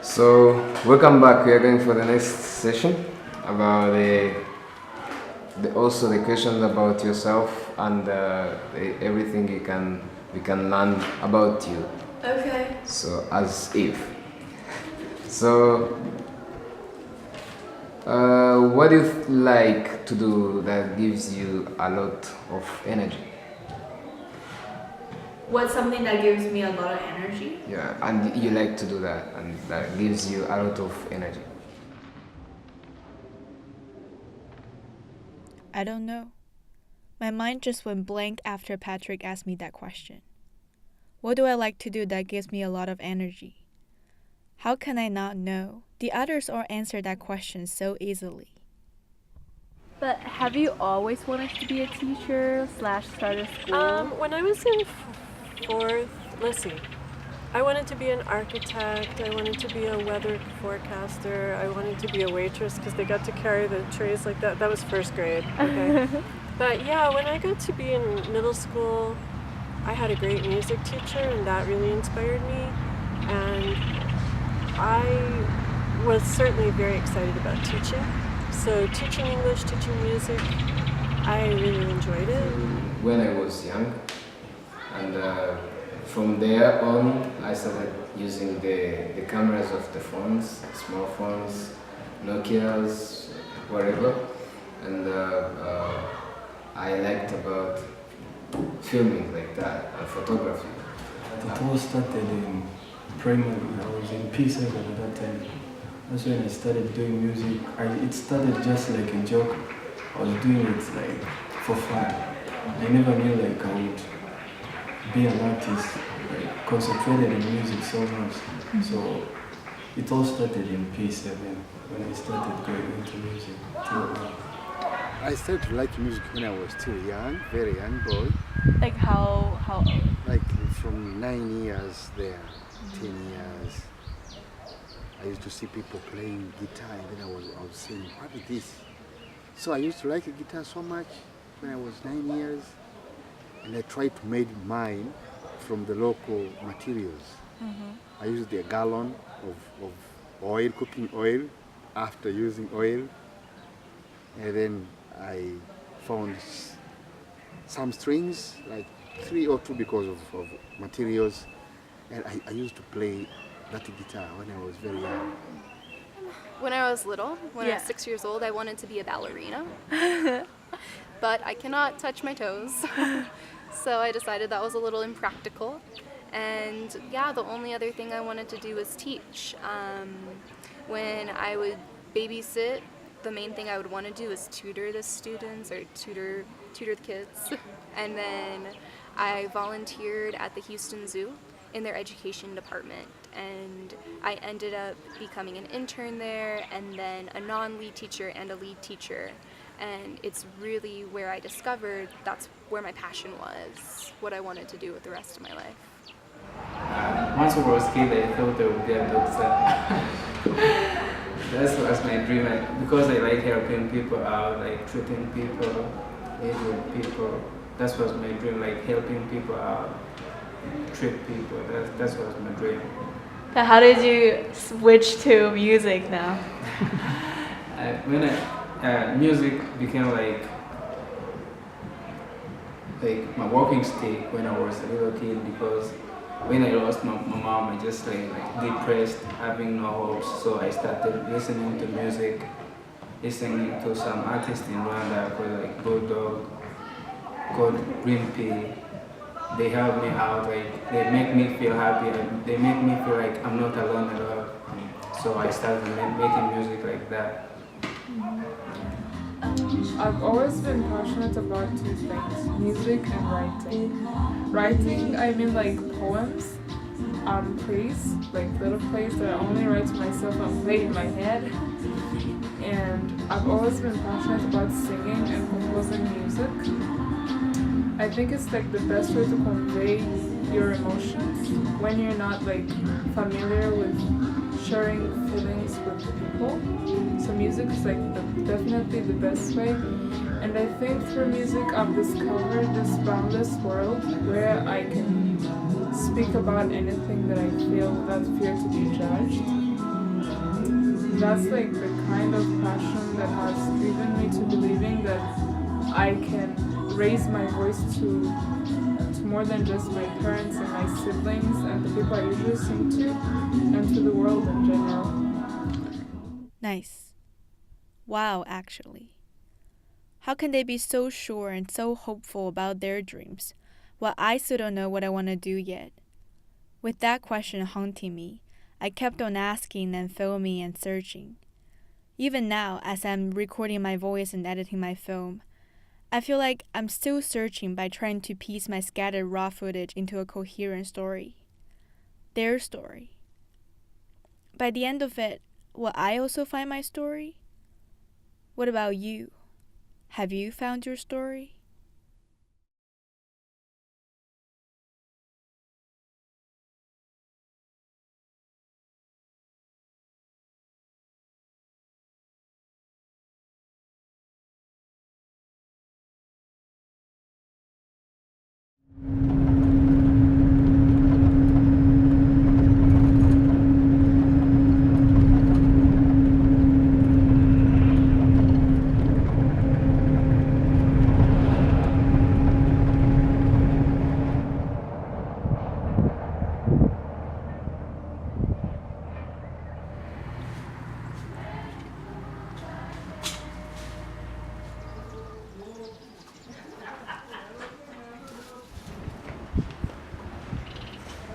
So, welcome back. We are going for the next session about also the questions about yourself and everything we can learn about you. Okay. So, as if. So, what do you like to do that gives you a lot of energy? What's something that gives me a lot of energy? Yeah, and you like to do that, and that gives you a lot of energy. I don't know. My mind just went blank after Patrick asked me that question. What do I like to do that gives me a lot of energy? How can I not know? The others all answer that question so easily. But have you always wanted to be a teacher / start a school? When I was in fourth, let's see, I wanted to be an architect, I wanted to be a weather forecaster, I wanted to be a waitress because they got to carry the trays like that. That was first grade, okay? But yeah, when I got to be in middle school, I had a great music teacher and that really inspired me. And I was certainly very excited about teaching. So teaching English, teaching music, I really enjoyed it. When I was young, and from there on, I started using the cameras of the phones, small phones, Nokia's, whatever, and I liked about filming like that and photography. It all started in primary. I was in P7 at that time. That's when I started doing music. It started just like a joke. I was doing it like for fun. I never knew like I would be an artist, like concentrated in music so much. So it all started in P7 when I started going into music. I started to like music when I was still young, very young boy. Like how old? Like from 9 years there, 10 years. I used to see people playing guitar and then I was saying, what is this? So I used to like the guitar so much when I was 9 years, and I tried to make mine from the local materials. I used a gallon of oil, cooking oil, after using oil, and then I found some strings, like 3 or 2 because of materials, and I used to play that guitar when I was very young. When I was little, when I was 6 years old, I wanted to be a ballerina. But I cannot touch my toes. So I decided that was a little impractical. And yeah, the only other thing I wanted to do was teach. When I would babysit, the main thing I would want to do is tutor the students or tutor the kids. And then I volunteered at the Houston Zoo in their education department, and I ended up becoming an intern there and then a non-lead teacher and a lead teacher, and it's really where I discovered that's where my passion was, what I wanted to do with the rest of my life. Once I was a kid, I thought I would be a doctor. That was my dream, because I like helping people out, like treating people, healing people. That was my dream, like helping people out, treat people. That was my dream. But how did you switch to music now? When music became like my walking stick when I was a little kid, because when I lost my mom, I just like depressed, having no hopes. So I started listening to music, listening to some artists in Rwanda called like Bulldog, called Green Pea. They help me out, like they make me feel happy, and they make me feel like I'm not alone at all. So I started making music like that. I've always been passionate about 2 things, music and writing. Writing, I mean like poems, plays, like little plays that I only write to myself and play in my head. And I've always been passionate about singing and composing music. I think it's like the best way to convey your emotions when you're not like familiar with sharing feelings with people. So music is like definitely the best way. And I think through music I've discovered this boundless world where I can speak about anything that I feel without fear to be judged. that's like the kind of passion that has driven me to believing that I can raise my voice to more than just my parents and my siblings and the people I usually sing to, and to the world in general. Nice. Wow, actually. How can they be so sure and so hopeful about their dreams, while I still don't know what I want to do yet? With that question haunting me, I kept on asking and filming and searching. Even now, as I'm recording my voice and editing my film, I feel like I'm still searching by trying to piece my scattered raw footage into a coherent story. Their story. By the end of it, will I also find my story? What about you? Have you found your story?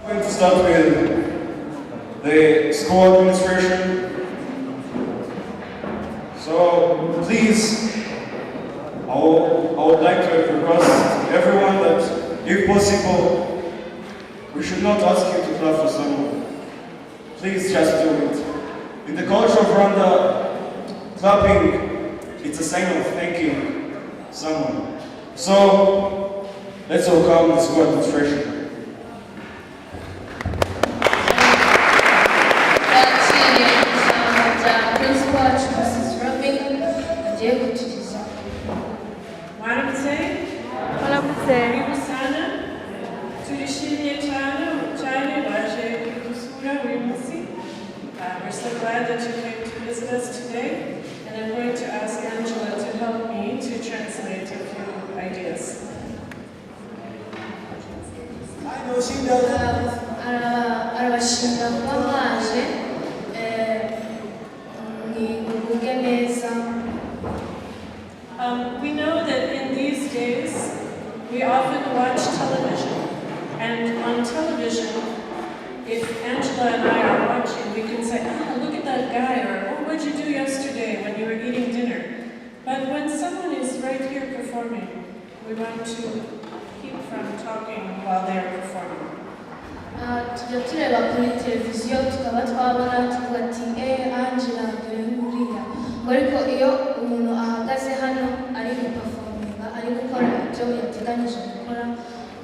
I'm going to start with the school administration. So please, I would like to request everyone that, if possible, we should not ask you to clap for someone. Please just do it. In the culture of Rwanda, clapping, it's a sign of thanking someone. So let's welcome the school administration. We're so glad that you came to visit us today, and I'm going to ask Angela to help me to translate a few ideas. We know that in these days, we often watch television, and on television, if Angela and I are watching, we can say, look at that guy, or oh, what'd you do yesterday when you were eating dinner? But when someone is right here performing, we want to keep from talking while they are performing. tujya tureba kuri televiziyo tukaba twabona tuvuga ati Angela dore nguriya ngo ariko iyo umuntu ahagaze hano ari guperforminga ari gukora ibyo yateganyije gukora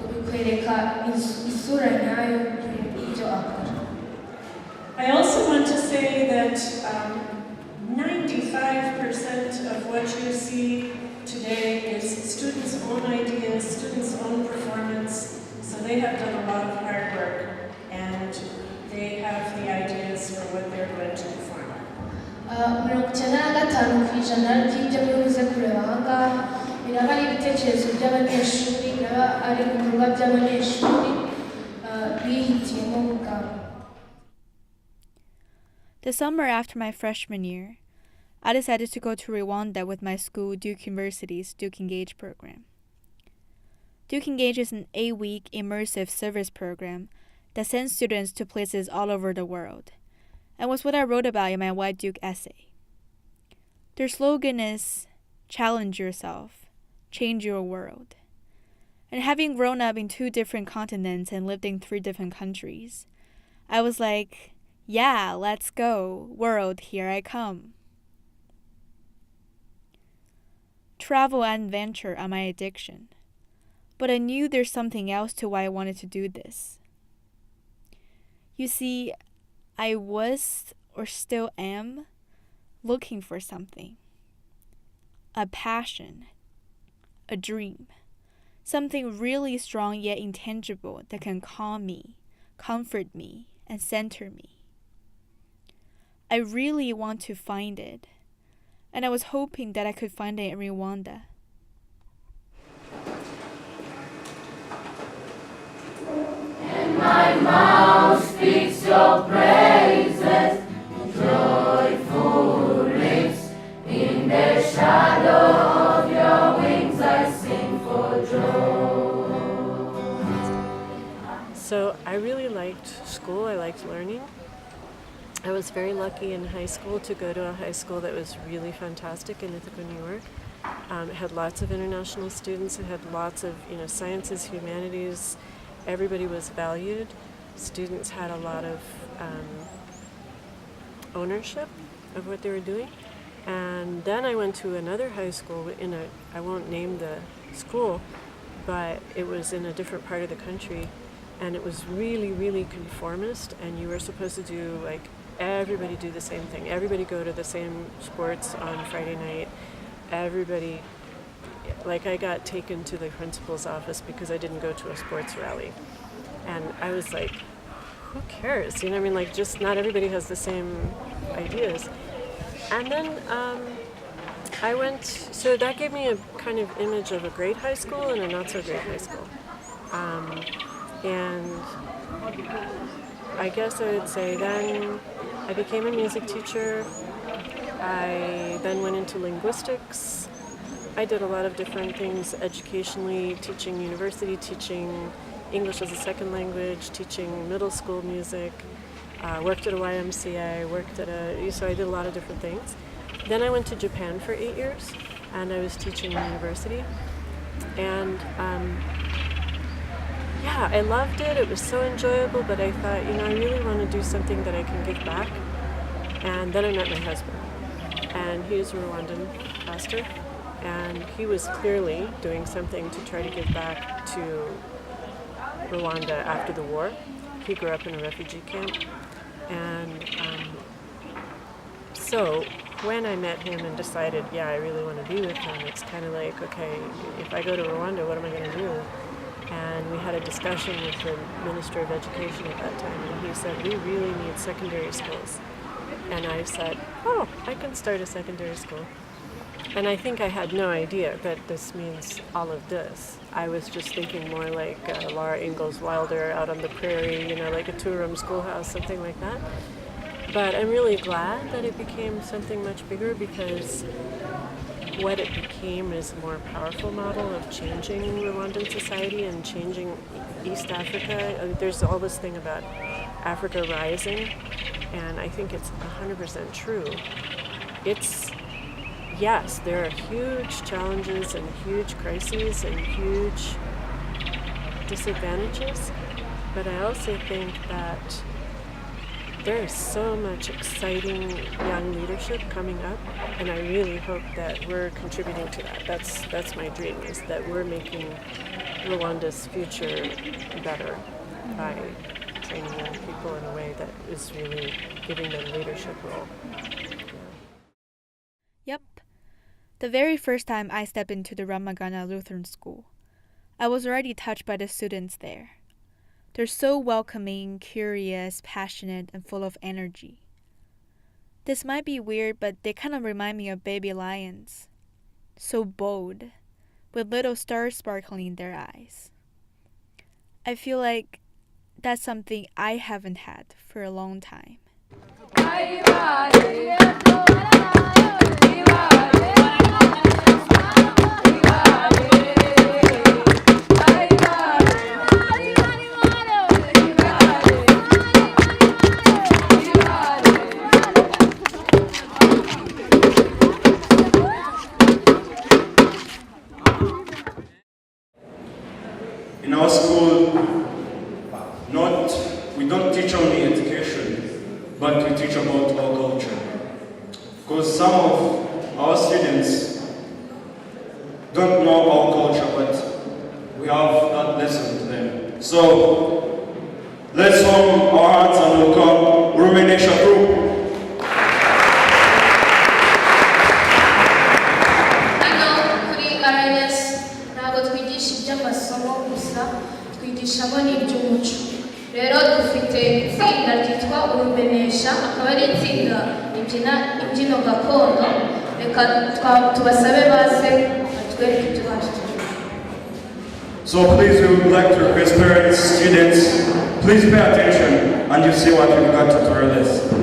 bikwereka isura nyayo y'ibyo akora. I also want to say that 95% of what you see today is students' own ideas, students' own performance. So they have done a lot of hard work, and they have the ideas for what they're going to perform. mirongo icyenda na gatanu ku ijana by'ibyo bivuze kureba aha ngaha biraba ari ibitekerezo by'abanyeshuri, biraba ari ibikorwa by'abanyeshuri bihitiyemo ubwabo. The summer after my freshman year, I decided to go to Rwanda with my school, Duke University's Duke Engage program. Duke Engage is an 8-week immersive service program that sends students to places all over the world, and was what I wrote about in my White Duke essay. Their slogan is, challenge yourself, change your world. And having grown up in 2 different continents and lived in 3 different countries, I was like, yeah, let's go, world, here I come. Travel and adventure are my addiction, but I knew there's something else to why I wanted to do this. You see, I was, or still am, looking for something. A passion, a dream, something really strong yet intangible that can calm me, comfort me, and center me. I really want to find it. And I was hoping that I could find it in Rwanda. And my mouth speaks your praises, joyful lips. In the shadow of your wings I sing for joy. So I really liked school, I liked learning. I was very lucky in high school to go to a high school that was really fantastic in Ithaca, New York. It had lots of international students, it had lots of sciences, humanities. Everybody was valued. Students had a lot of ownership of what they were doing. And then I went to another high school I won't name the school, but it was in a different part of the country, and it was really, really conformist, and you were supposed to do everybody do the same thing. Everybody go to the same sports on Friday night. Everybody, I got taken to the principal's office because I didn't go to a sports rally. And I was like, who cares? Just not everybody has the same ideas. And then I went, so that gave me a kind of image of a great high school and a not so great high school. And I guess I would say then I became a music teacher. I then went into linguistics. I did a lot of different things educationally, teaching university, teaching English as a second language, teaching middle school music, worked at a YMCA, so I did a lot of different things. Then I went to Japan for 8 years, and I was teaching in university. And yeah, I loved it. It was so enjoyable, but I thought, I really want to do something that I can give back. And then I met my husband, and he's a Rwandan pastor, and he was clearly doing something to try to give back to Rwanda after the war. He grew up in a refugee camp, and so when I met him and decided, yeah, I really want to be with him, it's kind of like, okay, if I go to Rwanda, what am I going to do? And we had a discussion with the Minister of Education at that time, and he said, we really need secondary schools. And I said, oh, I can start a secondary school. And I think I had no idea that this means all of this. I was just thinking more like Laura Ingalls Wilder out on the prairie, like a two-room schoolhouse, something like that. But I'm really glad that it became something much bigger, because what it became is a more powerful model of changing Rwandan society and changing East Africa. There's all this thing about Africa rising, and I think it's 100% true. Yes, there are huge challenges and huge crises and huge disadvantages, but I also think that there is so much exciting young leadership coming up, and I really hope that we're contributing to that. That's my dream, is that we're making Rwanda's future better by training young people in a way that is really giving them leadership role. Yep. The very first time I stepped into the Rwamagana Lutheran School, I was already touched by the students there. They're so welcoming, curious, passionate, and full of energy. This might be weird, but they kind of remind me of baby lions. So bold, with little stars sparkling in their eyes. I feel like that's something I haven't had for a long time. In our school, we don't teach only education, but we teach about our culture. Because some of our students don't know our culture, but we have that lesson to them. So, let's warm our hearts and welcome Rwamagana Group. twigisha n'iby'umuco rero dufite itsinda ryitwa urumenesha akaba ari itsinda ribyina imbyino gakondo reka tubasabe baze batwereke ibyo bacu. So please, we would like to request parents, students, please pay attention and you see what we've got to throw this.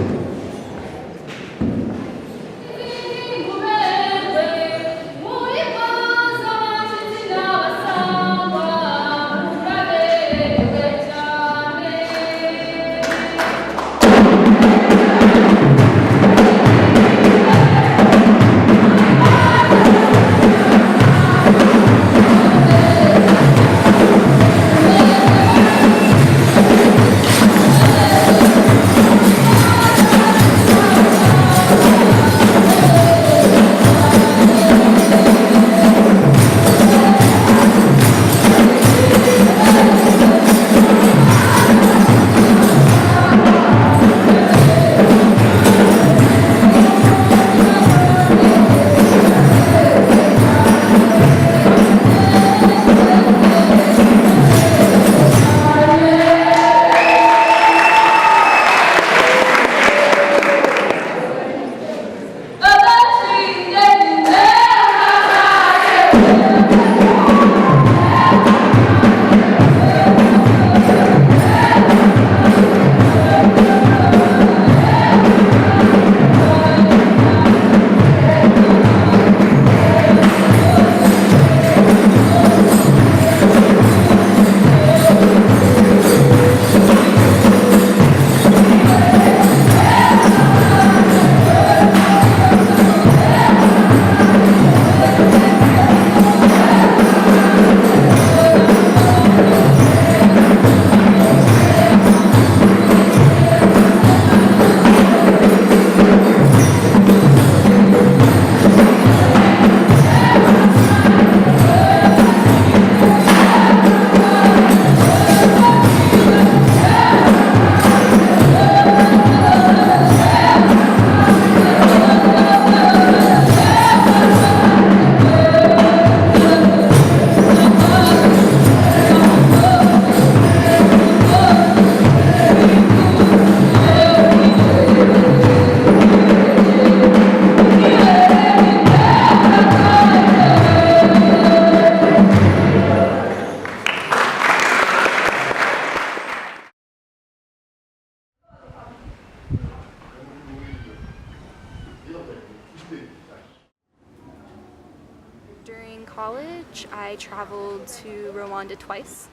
During college, I traveled to Rwanda twice.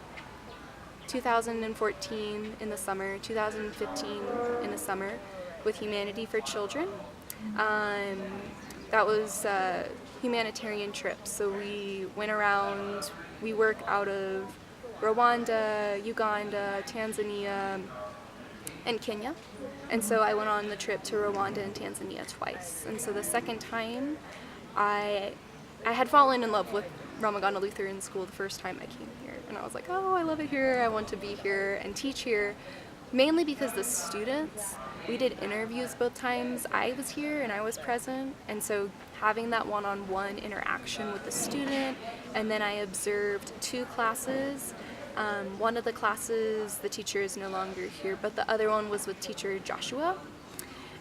2014 in the summer, 2015 in the summer with Humanity for Children. That was a humanitarian trip, so we went around, we work out of Rwanda, Uganda, Tanzania, and Kenya. And so I went on the trip to Rwanda and Tanzania twice. And so the second time, I had fallen in love with Rwamagana Lutheran School the first time I came here. And I was like, oh, I love it here, I want to be here and teach here. Mainly because the students, we did interviews both times I was here and I was present. And so having that one-on-one interaction with the student, and then I observed 2 classes. One of the classes, the teacher is no longer here, but the other one was with teacher Joshua.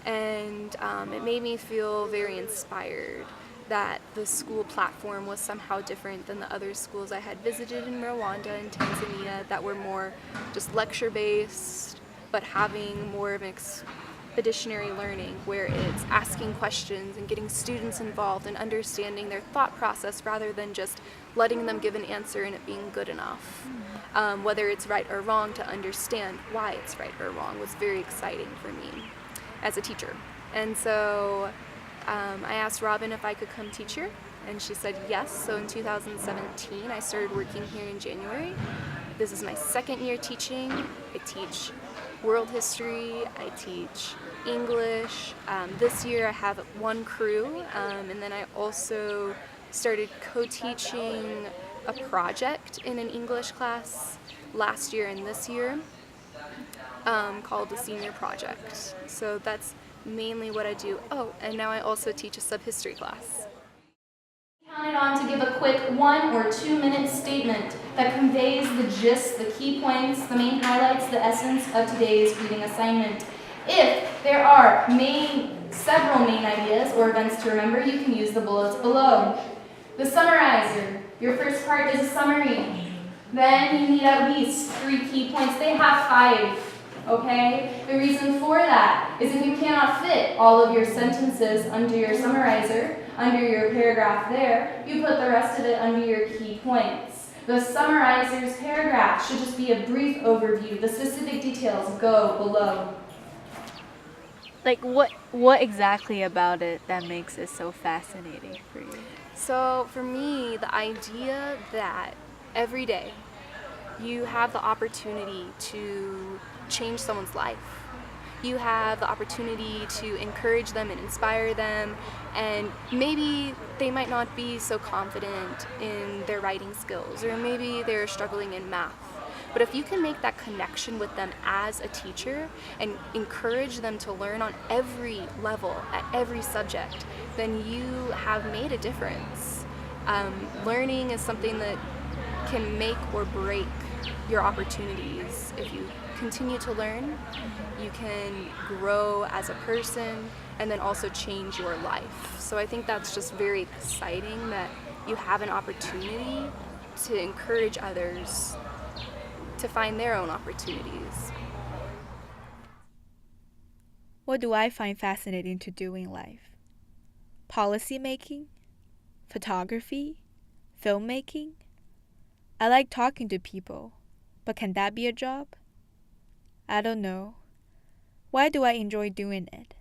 And it made me feel very inspired that the school platform was somehow different than the other schools I had visited in Rwanda and Tanzania that were more just lecture-based, but having more of an expeditionary learning where it's asking questions and getting students involved and understanding their thought process rather than just letting them give an answer and it being good enough. Whether it's right or wrong, to understand why it's right or wrong was very exciting for me as a teacher. And so I asked Robin if I could come teach here, and she said yes. So in 2017, I started working here in January. This is my second year teaching. I teach world history, I teach English. This year I have 1 crew, and then I also started co-teaching a project in an English class last year and this year called the Senior Project. So that's mainly what I do. Oh, and now I also teach a sub-history class. counted on to give a quick 1 or 2 minute statement that conveys the gist, the key points, the main highlights, the essence of today's reading assignment. If there are several main ideas or events to remember, you can use the bullets below. The summarizer. Your first part is a summary. Then you need at least 3 key points. They have 5, okay? The reason for that is if you cannot fit all of your sentences under your summarizer, under your paragraph there, you put the rest of it under your key points. The summarizer's paragraph should just be a brief overview. The specific details go below. Like what exactly about it that makes it so fascinating for you? So for me, the idea that every day you have the opportunity to change someone's life. You have the opportunity to encourage them and inspire them, and maybe they might not be so confident in their writing skills, or maybe they're struggling in math. But if you can make that connection with them as a teacher and encourage them to learn on every level, at every subject, then you have made a difference. Learning is something that can make or break your opportunities. If you continue to learn, you can grow as a person and then also change your life. So I think that's just very exciting that you have an opportunity to encourage others to find their own opportunities. What do I find fascinating to do in life? Policy making? Photography? Filmmaking? I like talking to people, but can that be a job? I don't know. Why do I enjoy doing it?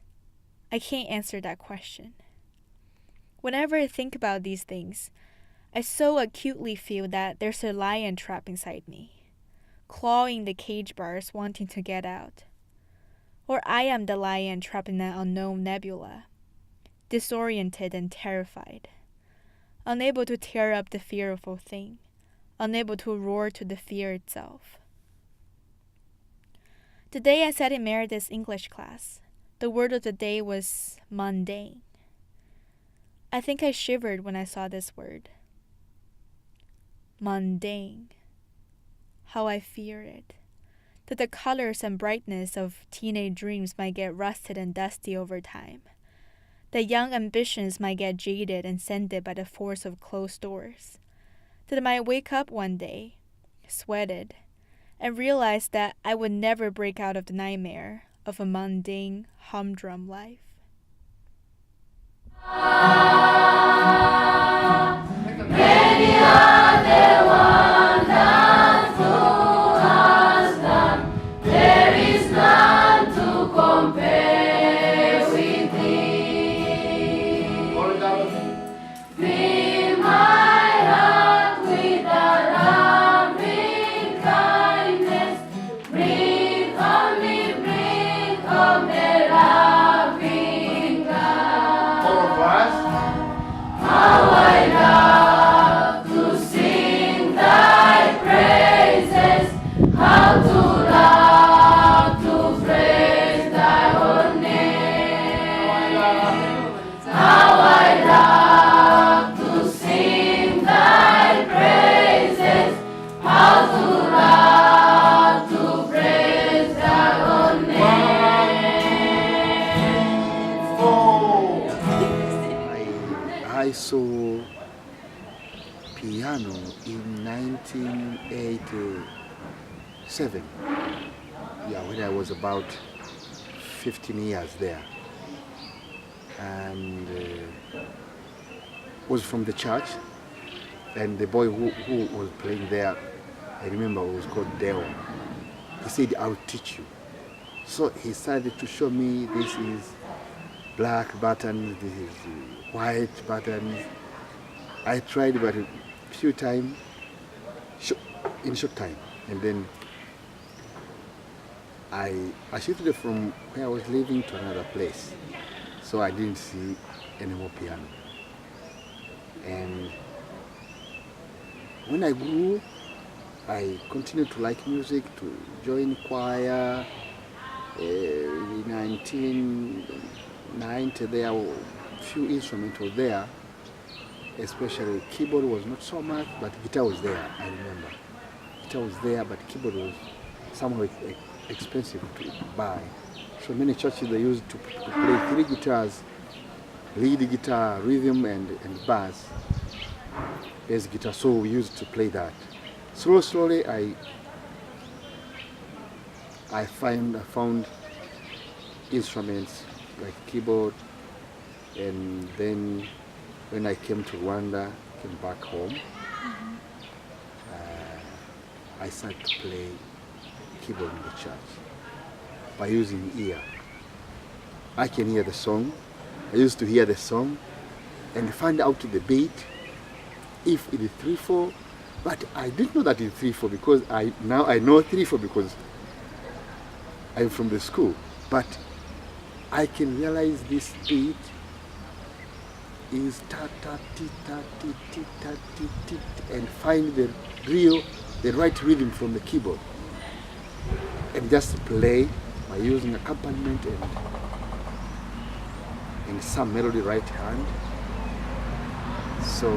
I can't answer that question. Whenever I think about these things, I so acutely feel that there's a lion trap inside me, clawing the cage bars wanting to get out. Or I am the lion trapped in an unknown nebula, disoriented and terrified, unable to tear up the fearful thing, unable to roar to the fear itself. The day I sat in Meredith's English class, the word of the day was mundane. I think I shivered when I saw this word. Mundane. How I fear it. That the colors and brightness of teenage dreams might get rusted and dusty over time. That young ambitions might get jaded and scented by the force of closed doors. That I might wake up one day, sweated, and realize that I would never break out of the nightmare of a mundane, humdrum life. Many are the wonderful has done. There is none to compare with thee. Fill my heart with a loving kindness. Bring on me, bring on the loving God. All of us. How I love to sing thy praises, how to love to praise thy own name. How I love to sing thy praises, how to love to praise thy own name. I saw piano in 1987. Yeah, when I was about 15 years there. And was from the church. And the boy who was playing there, I remember it was called Deo. He said, I'll teach you. So he started to show me this is black buttons, this is white buttons. I tried but a few times, in short time. And then I shifted from where I was living to another place. So I didn't see any more piano. And when I grew, I continued to like music, to join choir. In 1990, there were a few instruments were there. especially keyboard was not so much, but guitar was there, I remember. Guitar was there, but keyboard was somewhat expensive to buy. So many churches, they used to play 3 guitars, lead guitar, rhythm, and bass, bass guitar. So we used to play that. Slowly, I found instruments like keyboard, and then when I came to Rwanda, came back home, I started to play keyboard in the church by using ear. I can hear the song. I used to hear the song and find out the beat, if it is 3/4, but I didn't know that it's 3/4 because now I know 3/4 because I'm from the school. But I can realize this beat is ta ta ti ta ti ti ta ti ti, and find the right rhythm from the keyboard, and just play by using accompaniment and some melody right hand. So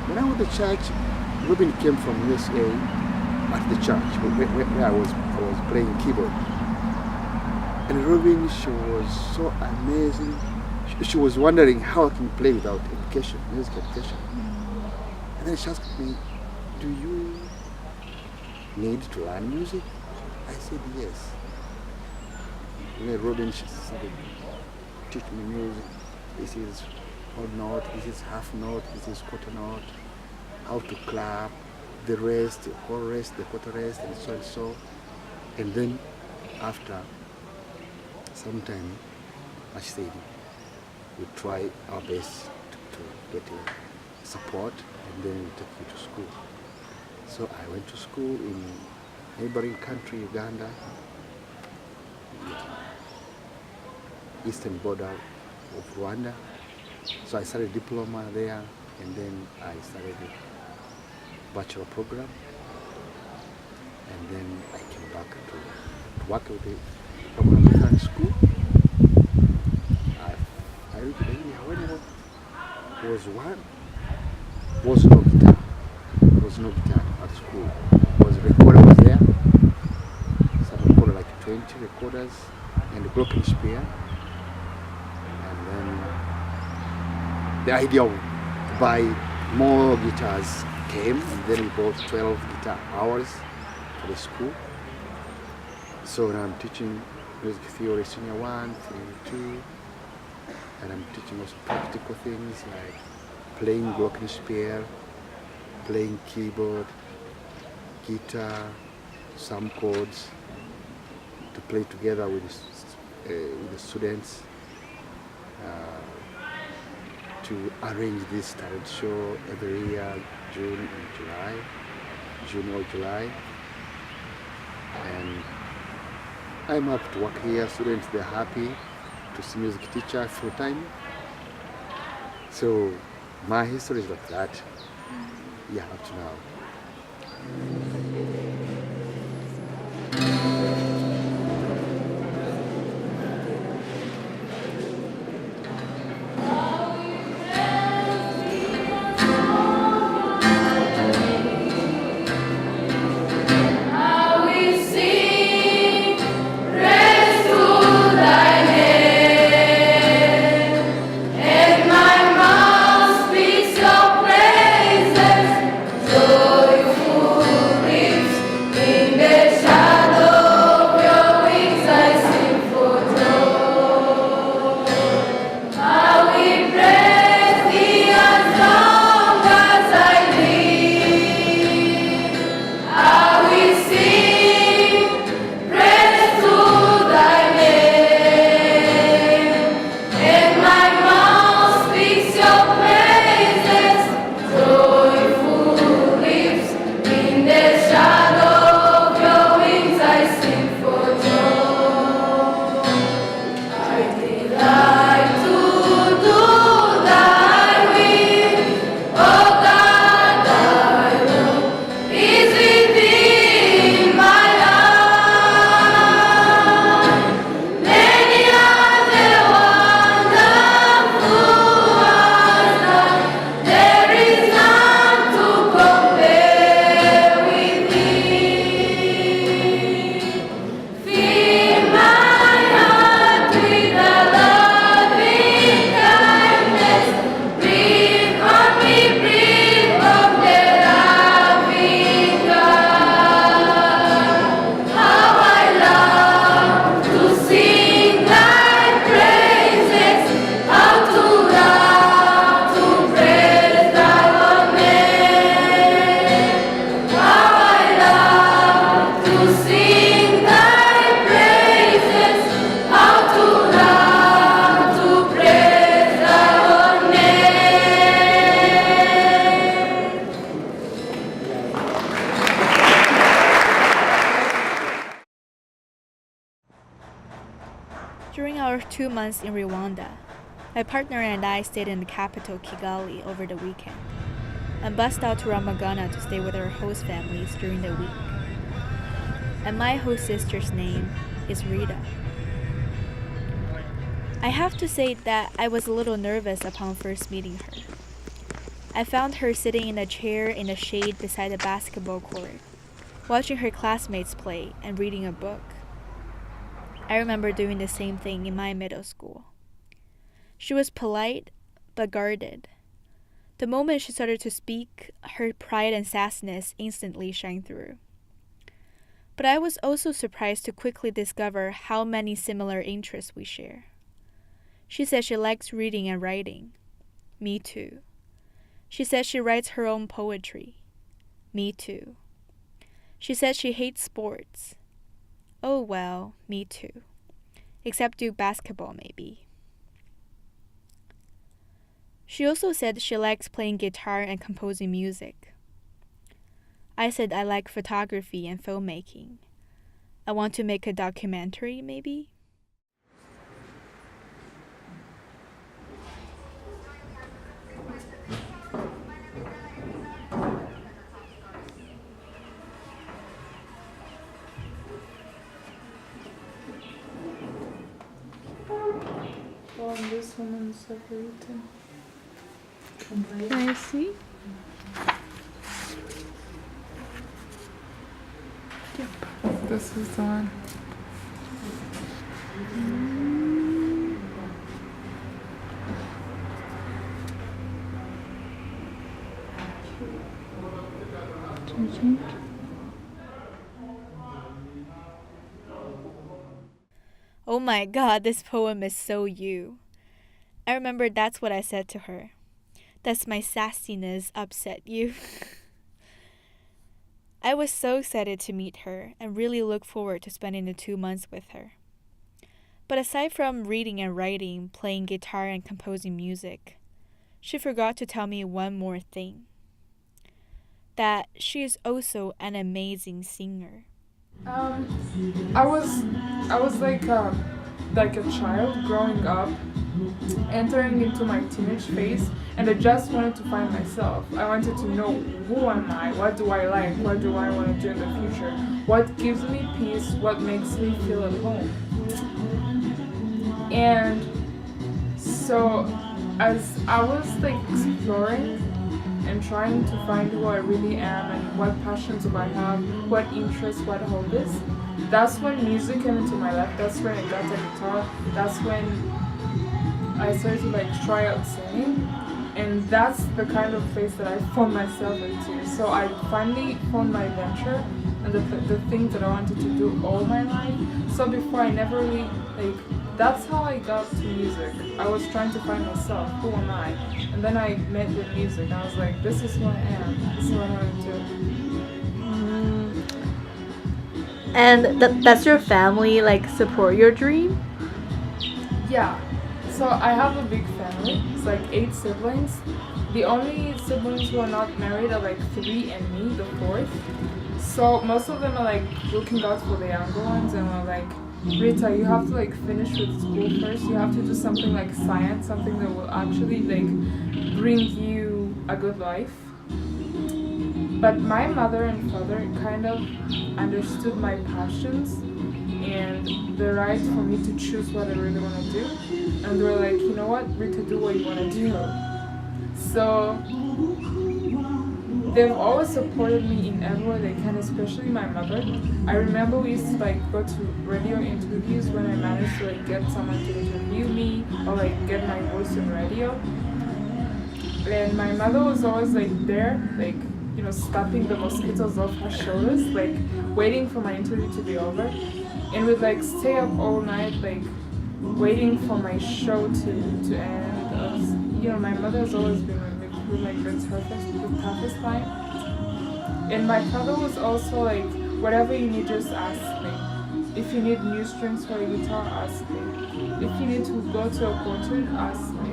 when I was at the church, Robin came from USA at the church where I was playing keyboard. And Robin, she was so amazing. She was wondering how I can play without education, music education. And then she asked me, do you need to learn music? I said yes. And then Robin, she started teaching me music. This is whole note, this is half note, this is quarter note, how to clap, the rest, the whole rest, the quarter rest, and so and so. And then after some time, I said, we try our best to get support, and then we take you to school. So I went to school in neighboring country, Uganda, eastern border of Rwanda. So I started diploma there, and then I started a bachelor program, and then I came back to work with the Rwamagana Lutheran School. Was no guitar. Was no guitar at school. Was recorder was there. Some recorder, like 20 recorders, and a broken spear. And then the idea of to buy more guitars came, and then we bought 12 guitar hours for the school. So now I'm teaching music theory senior 1, 3, 2, and I'm teaching also practical things like playing glockenspiel, playing keyboard, guitar, some chords to play together with the students to arrange this talent show every year, June or July. And I'm happy to work here. Students, they're happy to see music teacher full time. So my history is like that. Yeah, up to now. Joyful During our 2 months in Rwanda, my partner and I stayed in the capital, Kigali, over the weekend, and bussed out to Rwamagana to stay with our host families during the week. And my host sister's name is Rita. I have to say that I was a little nervous upon first meeting her. I found her sitting in a chair in the shade beside the basketball court, watching her classmates play and reading a book. I remember doing the same thing in my middle school. She was polite, but guarded. The moment she started to speak, her pride and sassiness instantly shined through. But I was also surprised to quickly discover how many similar interests we share. She said she likes reading and writing. Me too. She said she writes her own poetry. Me too. She said she hates sports. Oh well, me too. Except do basketball maybe. She also said she likes playing guitar and composing music. I said I like photography and filmmaking. I want to make a documentary, maybe? Oh, and this one is separated. Can I see? Yep, this is the one. Oh my god, this poem is so you. I remember that's what I said to her. Does my sassiness upset you? I was so excited to meet her and really look forward to spending the 2 months with her. But aside from reading and writing, playing guitar and composing music, she forgot to tell me one more thing. That she is also an amazing singer. I was like a child growing up, entering into my teenage phase, and I just wanted to find myself. I wanted to know, who am I? What do I like? What do I want to do in the future? What gives me peace? What makes me feel at home? And so as I was like exploring and trying to find who I really am and what passions do I have, what interests, what hobbies, that's when music came into my life. That's when I got a guitar. That's when I started to like try out singing, and that's the kind of place that I found myself into. So I finally found my adventure and the thing that I wanted to do all my life. So before I never really that's how I got to music. I was trying to find myself, who am I? And then I met with music. I was like, this is who I am. This is what I want to do. And that's your family support your dream? Yeah. So I have a big family. It's 8 siblings. The only siblings who are not married are 3 and me, the 4th. So most of them are looking out for the younger ones and are like, Rita, you have to finish with school first. You have to do something like science, something that will actually bring you a good life. But my mother and father kind of understood my passions and the right for me to choose what I really want to do. And they were like, you know what, Rita, do what you want to do. So they've always supported me in every way they can, especially my mother. I remember we used to go to radio interviews when I managed to get someone to interview me or get my voice on radio. And my mother was always there, stopping the mosquitoes off her shoulders, waiting for my interview to be over. And we'd stay up all night, waiting for my show to end. My mother has always been with me through the toughest time. And my father was also whatever you need, just ask me. If you need new strings for a guitar, ask me. If you need to go to a concert, ask me.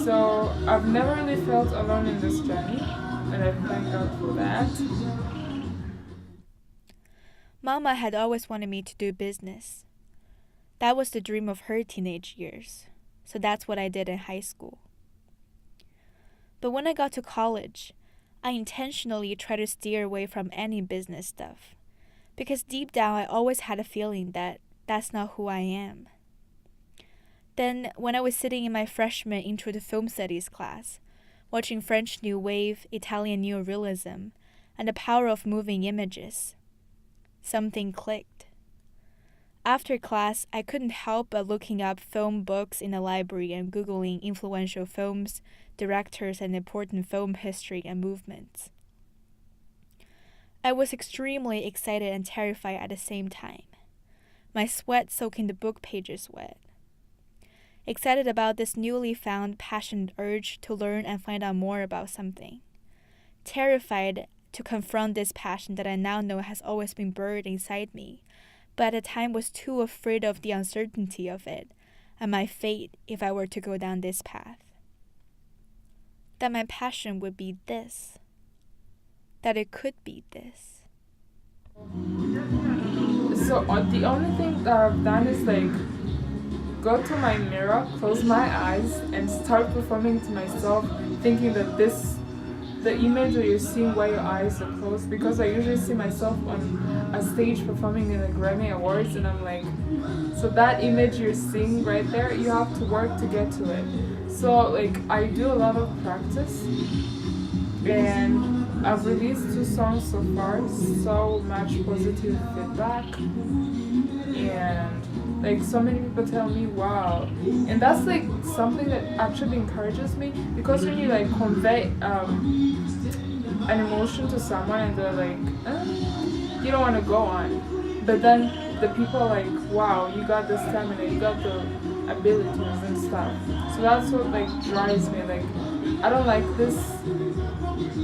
So I've never really felt alone in this journey, and I thank God for that. Mama had always wanted me to do business. That was the dream of her teenage years, so that's what I did in high school. But when I got to college, I intentionally tried to steer away from any business stuff, because deep down I always had a feeling that that's not who I am. Then, when I was sitting in my freshman Intro to Film Studies class, watching French New Wave, Italian Neorealism, and the power of moving images, something clicked. After class, I couldn't help but looking up film books in the library and Googling influential films, directors, and important film history and movements. I was extremely excited and terrified at the same time, my sweat soaking the book pages wet. Excited about this newly found passionate urge to learn and find out more about something. Terrified to confront this passion that I now know has always been buried inside me, but at the time was too afraid of the uncertainty of it and my fate if I were to go down this path. That my passion would be this. That it could be this. So the only thing that I've done is like go to my mirror, close my eyes, and start performing to myself, thinking that the image that you're seeing while your eyes are closed, because I usually see myself on a stage performing in the Grammy Awards, and I'm like, so that image you're seeing right there, you have to work to get to it. So like I do a lot of practice, and I've released 2 songs so far, so much positive feedback, and like so many people tell me wow, and that's like something that actually encourages me, because when you like convey an emotion to someone and they're like you don't want to go on, but then the people are like, wow, you got the stamina, you got the abilities and stuff. So that's what like drives me. Like I don't like this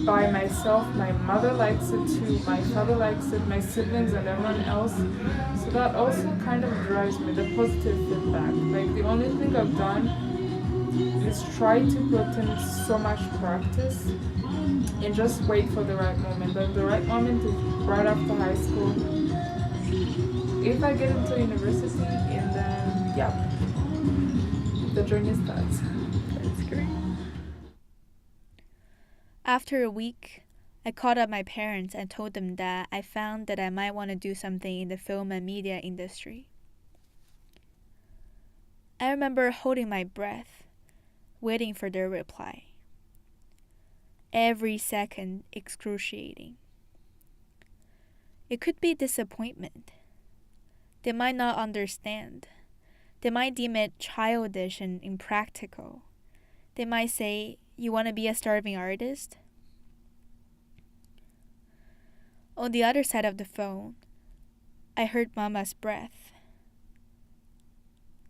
by myself, my mother likes it too, my father likes it, my siblings and everyone else. So that also kind of drives me, the positive feedback. Like the only thing I've done is try to put in so much practice and just wait for the right moment. And the right moment is right after high school. If I get into university, and then yeah, the journey starts. That's great. After a week, I called up my parents and told them that I found that I might want to do something in the film and media industry. I remember holding my breath, waiting for their reply. Every second excruciating. It could be disappointment. They might not understand. They might deem it childish and impractical. They might say, "You want to be a starving artist?" On the other side of the phone, I heard Mama's breath.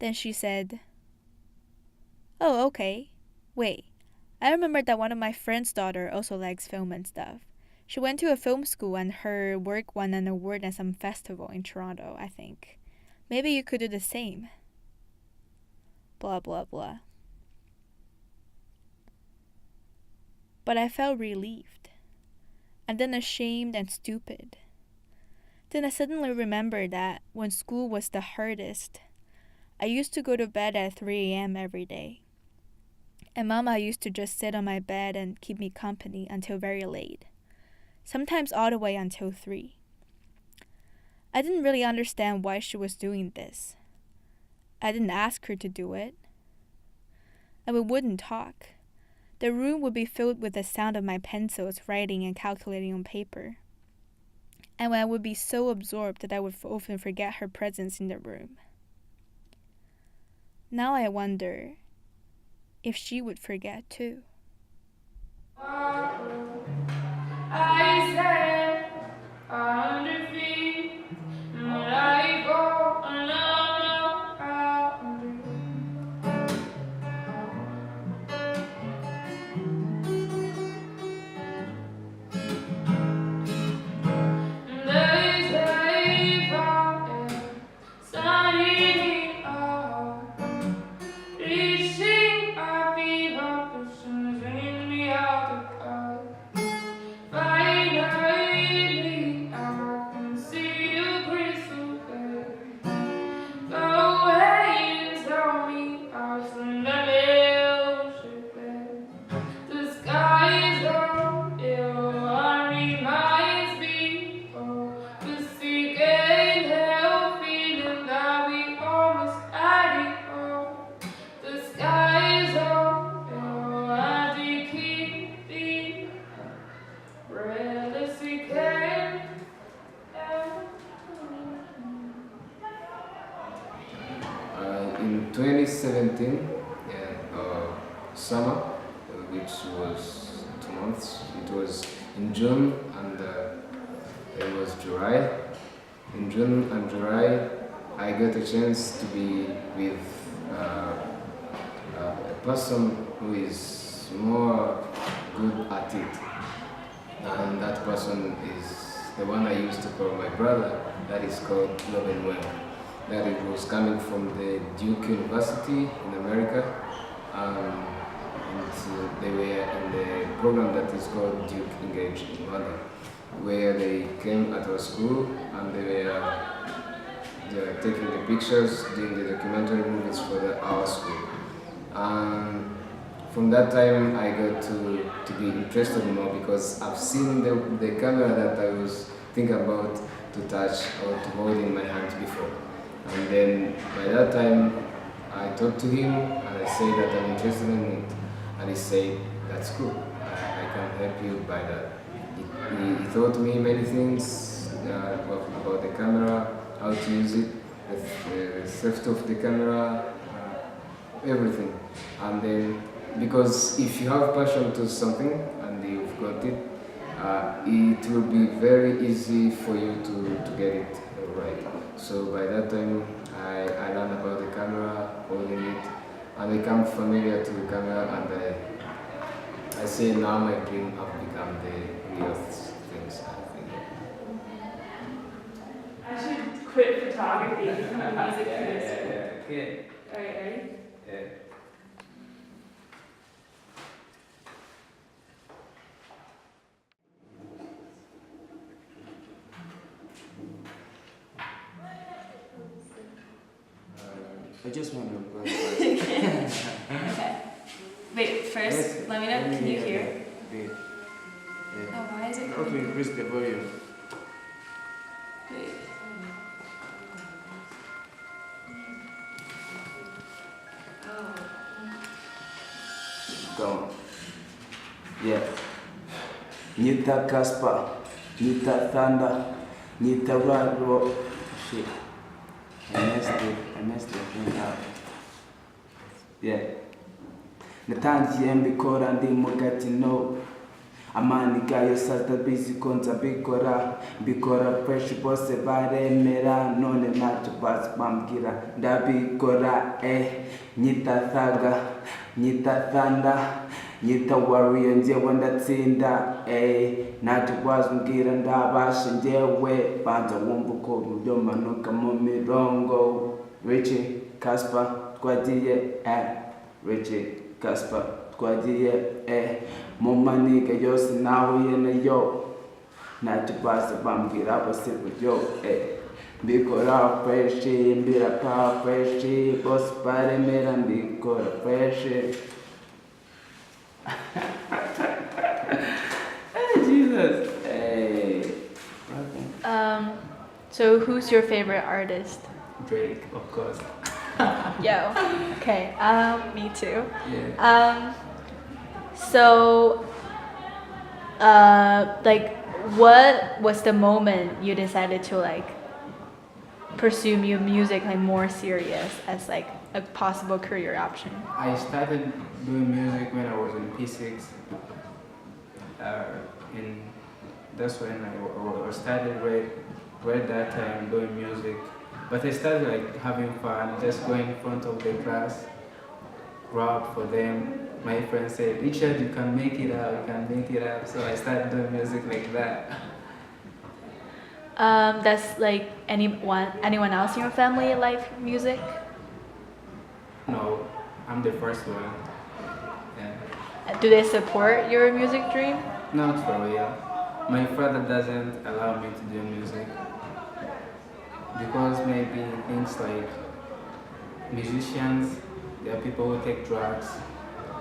Then she said, "Oh, okay. Wait, I remember that one of my friend's daughter also likes film and stuff. She went to a film school and her work won an award at some festival in Toronto, I think. Maybe you could do the same." Blah, blah, blah. But I felt relieved, and then ashamed and stupid. Then I suddenly remembered that when school was the hardest, I used to go to bed at 3 a.m. every day. And Mama used to just sit on my bed and keep me company until very late, sometimes all the way until 3. I didn't really understand why she was doing this. I didn't ask her to do it. And we wouldn't talk. The room would be filled with the sound of my pencils writing and calculating on paper. And I would be so absorbed that I would often forget her presence in the room. Now I wonder if she would forget too. I stand under feet, and I go alone around you. Days I found sunny up, reaching I feel up, pushing me out the car. Finally, I can see 2017, summer, which was 2 months. It was in June and it was July. In June and July, I got a chance to be with a person who is more good at it. And that person is the one I used to call my brother, that is called Rwamagana. That it was coming from the Duke University in America. And they were in the program that is called Duke Engage in Rwanda, where they came at our school and they were taking the pictures, doing the documentary movies for our school. And from that time I got to be interested more because I've seen the camera that I was thinking about to touch or to hold in my hands before. And then by that time I talked to him and I said that I'm interested in it. And he said, that's cool, I can help you by that. He taught me many things about the camera, how to use it, the safety of the camera, everything. And then, because if you have passion to something and you've got it, it will be very easy for you to get it right. So by that time, I learned about the camera, holding it, and become familiar to the camera, and I say now my dream have become the real things, I think. I should quit photography and become a music producer. Okay. Alright, ready? Yeah. I just want to go first. Okay. Wait, first, Yes. let me know, can you hear? Wait. Oh, why is it How to coming? increase the volume? Wait. Go on. Yeah. Nita Casper, Nita Thunder, Nita Rado. Shit. I messed the thing up. Yeah. Natangiye mbikora ndi mugati no. Amani gayo sata busy konza mbikora fresh bose baremera none ntacyo bambwira ndabikora nyita thaga nyita thanda nyita warrior njyewe ndatsinda ntacyo bambwira ndabasha njyewe banza wumva uko byomanuka mu mirongo Richie Casper twagiye Richie Casper twagiye mu maniga yose nahuye nayo ntacyo base bambwira bose buryo mbikora fresh mbirapa fresh bose baremera mbikora fresh. Jesus. So who's your favorite artist? Drake, of course. Yo. Okay. Me too. Yeah. So, like, what was the moment you decided to like pursue music like more serious as like a possible career option? I started doing music when I was in P6. And that's when I started right that time doing music. But I started like having fun, just going in front of the class, rap for them. My friends said, Richard, you can make it up, you can make it up. So I started doing music like that. Does like anyone else in your family like music? No, I'm the first one. Yeah. Do they support your music dream? Not for real. My father doesn't allow me to do music because maybe things like musicians, there are people who take drugs,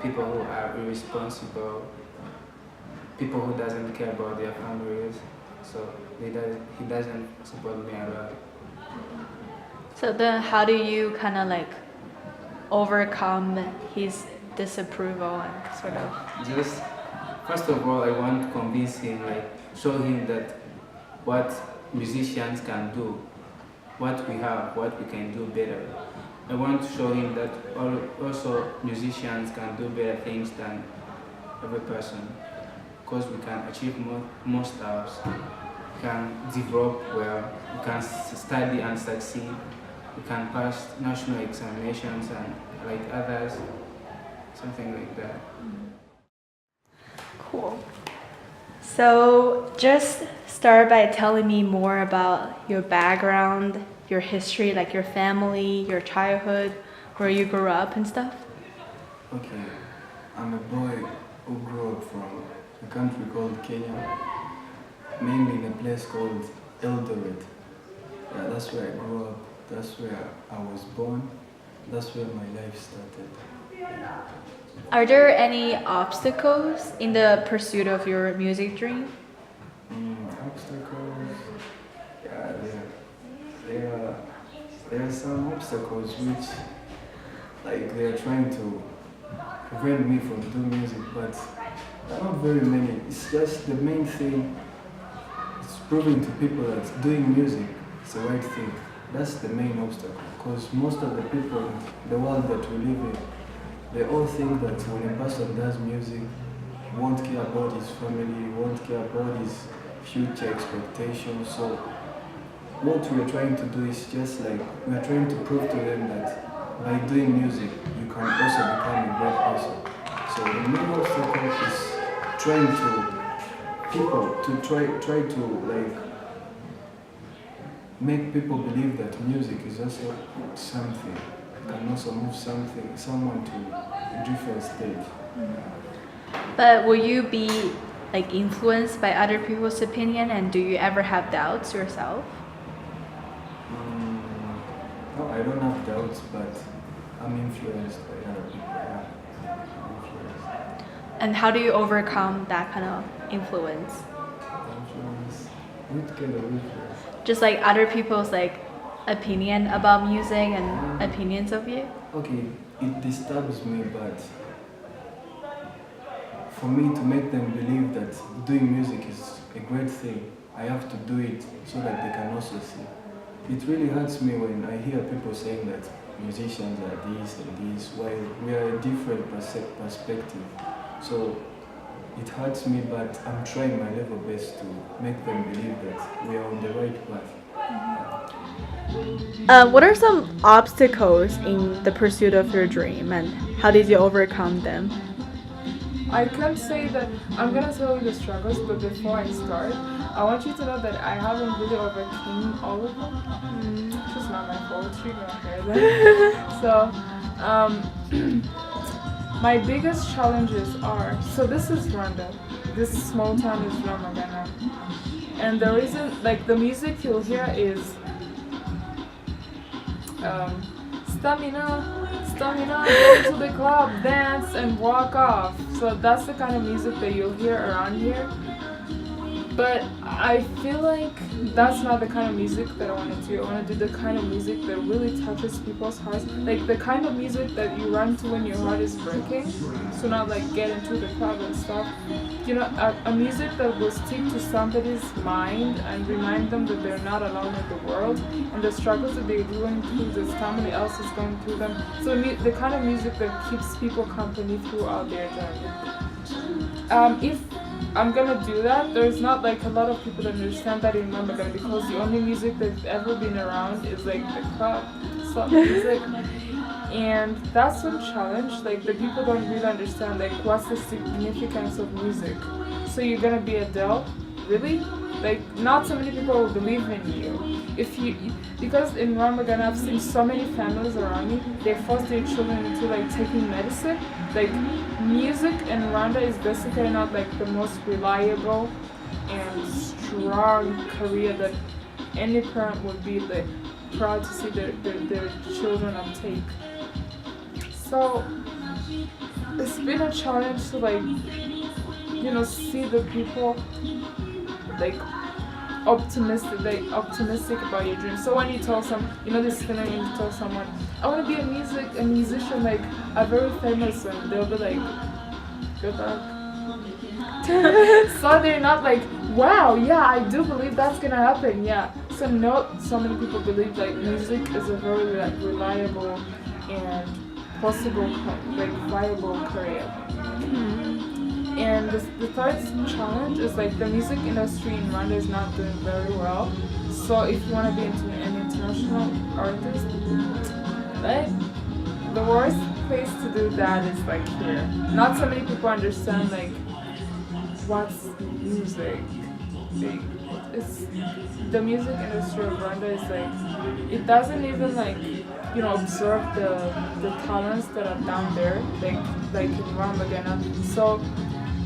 people who are irresponsible, people who doesn't care about their families. So he doesn't support me at all. So then how do you kind of like overcome his disapproval and sort of? Just, first of all, I want to convince him, like show him that what musicians can do, what we have, what we can do better. I want to show him that also musicians can do better things than every person, because we can achieve more stuff, we can develop well, we can study and succeed, we can pass national examinations and like others, something like that. Cool. So just start by telling me more about your background, your history, like your family, your childhood, where you grew up and stuff. Okay, I'm a boy who grew up from a country called Kenya, mainly in a place called Eldoret. Yeah, that's where I grew up, that's where I was born, that's where my life started. Are there any obstacles in the pursuit of your music dream? Obstacles? Yeah, there are some obstacles which, like, they are trying to prevent me from doing music, but not very many. It's just the main thing is proving to people that doing music is the right thing. That's the main obstacle, because most of the people in the world that we live in, they all think that when a person does music, won't care about his family, won't care about his future expectations. So what we are trying to do is just like, we are trying to prove to them that by doing music, you can also become a great person. So the main obstacle is trying to try to like make people believe that music is also something, can also move someone to a different stage. But will you be like influenced by other people's opinion, and do you ever have doubts yourself? No, I don't have doubts, but I'm influenced by other people. Yeah. I'm influenced. And how do you overcome that kind of influence? What kind of influence? Just like other people's like opinion about music and opinions of you? Okay, it disturbs me, but for me to make them believe that doing music is a great thing, I have to do it so that they can also see. It really hurts me when I hear people saying that musicians are this and this, while we are a different perspective. So it hurts me, but I'm trying my level best to make them believe that we are on the right path. What are some obstacles in the pursuit of your dream, and how did you overcome them? I can't say that I'm gonna tell you the struggles, but before I start, I want you to know that I haven't really overcome all of them. It's just not my fault. You're gonna hear that. So, my biggest challenges are, so this is Rwanda. This small town is Rwamagana. And the reason, like, the music you'll hear is stamina, go to the club, dance, and walk off. So that's the kind of music that you'll hear around here. But I feel like that's not the kind of music that I want to do. I want to do the kind of music that really touches people's hearts. Like the kind of music that you run to when your heart is breaking. So not like get into the club and stuff. You know, a music that will stick to somebody's mind and remind them that they're not alone in the world and the struggles that they're going through, that somebody else is going through them. So the kind of music that keeps people company throughout their journey. If I'm gonna do that, there's not like a lot of people that understand that in Rwamagana, because the only music that's ever been around is like the club, soft music. And that's one challenge, like the people don't really understand like what's the significance of music. So you're gonna be Adele? Really? Like not so many people will believe in you. Because in Rwamagana I've seen so many families around me, they force their children into like taking medicine. Like music in Rwanda is basically not like the most reliable and strong career that any parent would be like proud to see their children uptake. So it's been a challenge to like, you know, see the people like optimistic about your dreams. So when you tell this feeling when you tell someone, I want to be a musician, like a very famous one, they'll be like, good luck. So they're not like, wow, yeah, I do believe that's gonna happen, yeah. So person, not so many people believe like music is a very reliable and possible, like viable career. And the third challenge is like the music industry in Rwanda is not doing very well. So if you want to be an international artist, like the worst place to do that is like here. Not so many people understand like what's music. Like, it's the music industry of Rwanda is like it doesn't even like observe the talents that are down there like in Rwamagana. So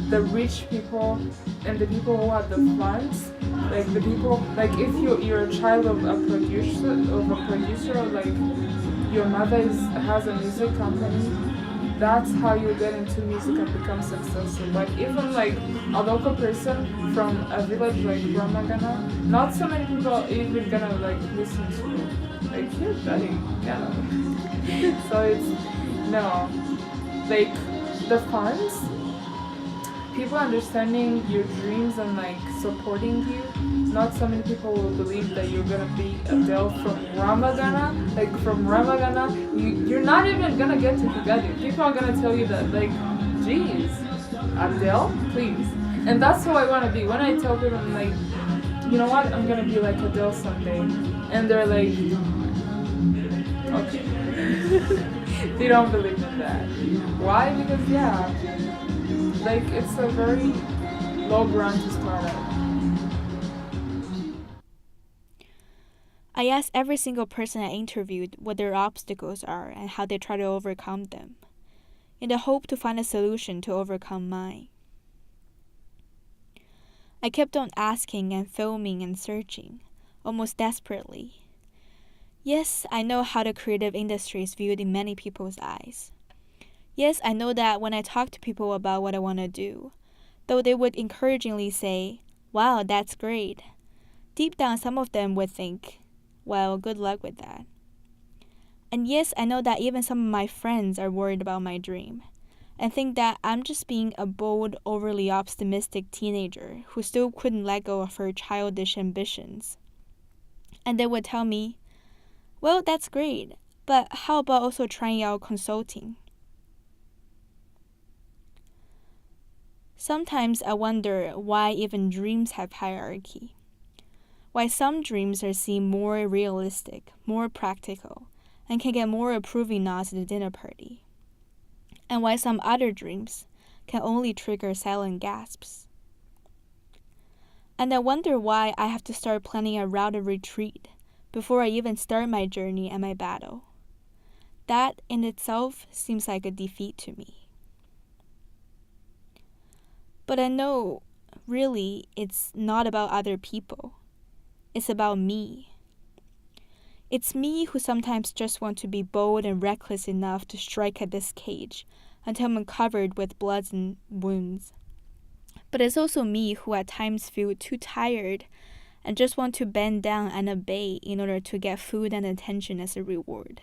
the rich people and the people who have the funds, like the people, like if you're a child of a producer, or like your mother has a music company, that's how you get into music and become successful. But even like a local person from a village like Rwamagana, not so many people even gonna like listen to you. Like you're studying piano. So it's no, like the funds, people understanding your dreams and like supporting you. Not so many people will believe that you're gonna be Adele from Rwamagana. Like from Rwamagana, you're not even gonna get to Kigali. People are gonna tell you that like, geez, Adele, please. And that's who I wanna be. When I tell people, I'm like, you know what, I'm gonna be like Adele someday. And they're like, okay. They don't believe in that. Why? Because yeah, like it's a very low ground to start at. I asked every single person I interviewed what their obstacles are and how they try to overcome them, in the hope to find a solution to overcome mine. I kept on asking and filming and searching, almost desperately. Yes, I know how the creative industry is viewed in many people's eyes. Yes, I know that when I talk to people about what I want to do, though they would encouragingly say, "Wow, that's great," deep down some of them would think, well, good luck with that. And yes, I know that even some of my friends are worried about my dream and think that I'm just being a bold, overly optimistic teenager who still couldn't let go of her childish ambitions. And they would tell me, well, that's great, but how about also trying out consulting? Sometimes I wonder why even dreams have hierarchy. Why some dreams are seen more realistic, more practical, and can get more approving nods at the dinner party. And why some other dreams can only trigger silent gasps. And I wonder why I have to start planning a route of retreat before I even start my journey and my battle. That in itself seems like a defeat to me. But I know, really, it's not about other people. It's about me. It's me who sometimes just want to be bold and reckless enough to strike at this cage until I'm covered with bloods and wounds. But it's also me who at times feel too tired and just want to bend down and obey in order to get food and attention as a reward.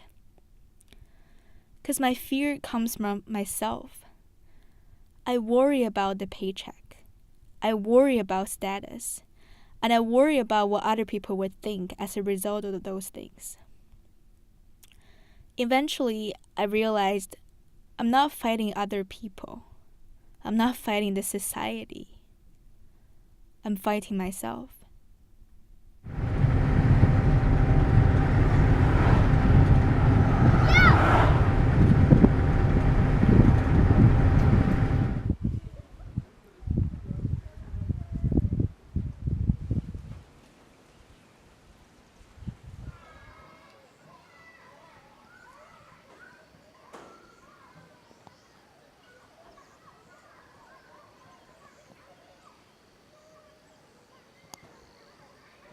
'Cause my fear comes from myself. I worry about the paycheck. I worry about status. And I worry about what other people would think as a result of those things. Eventually, I realized I'm not fighting other people. I'm not fighting the society. I'm fighting myself.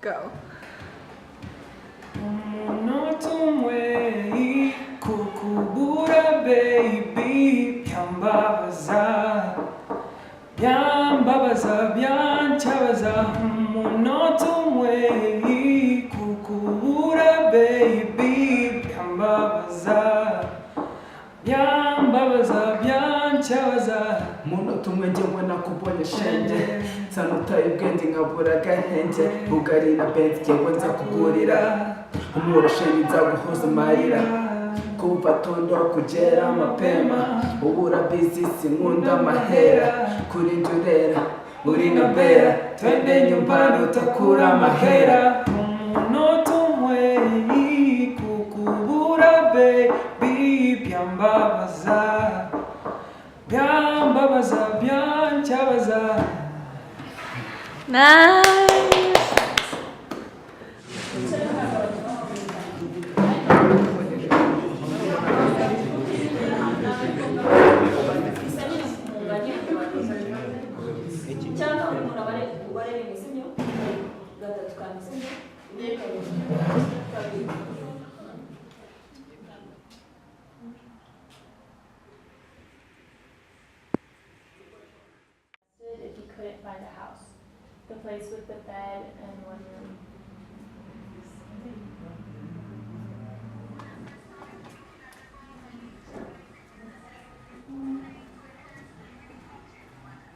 Go. Kukubura baby byambabaza byancabaza umunota umwe kukubura baby byambabaza byancabaza umunota umwe njyewe nakubonye shenge Sanutaye ubwenge nkabura agahenge Bugari na benzi jyewe nza kugurira Umurasheni nzaguhoza amarira Kuva tondo kugera mapema Ubura busy sinkunda amahera Kuri njurera uri nka bera Twende nyumbani utakura amahera Umunota umwe kukubura baby byambabaza Byambabaza byancabaza Nice. If you couldn't find a house, the place with the bed and one room.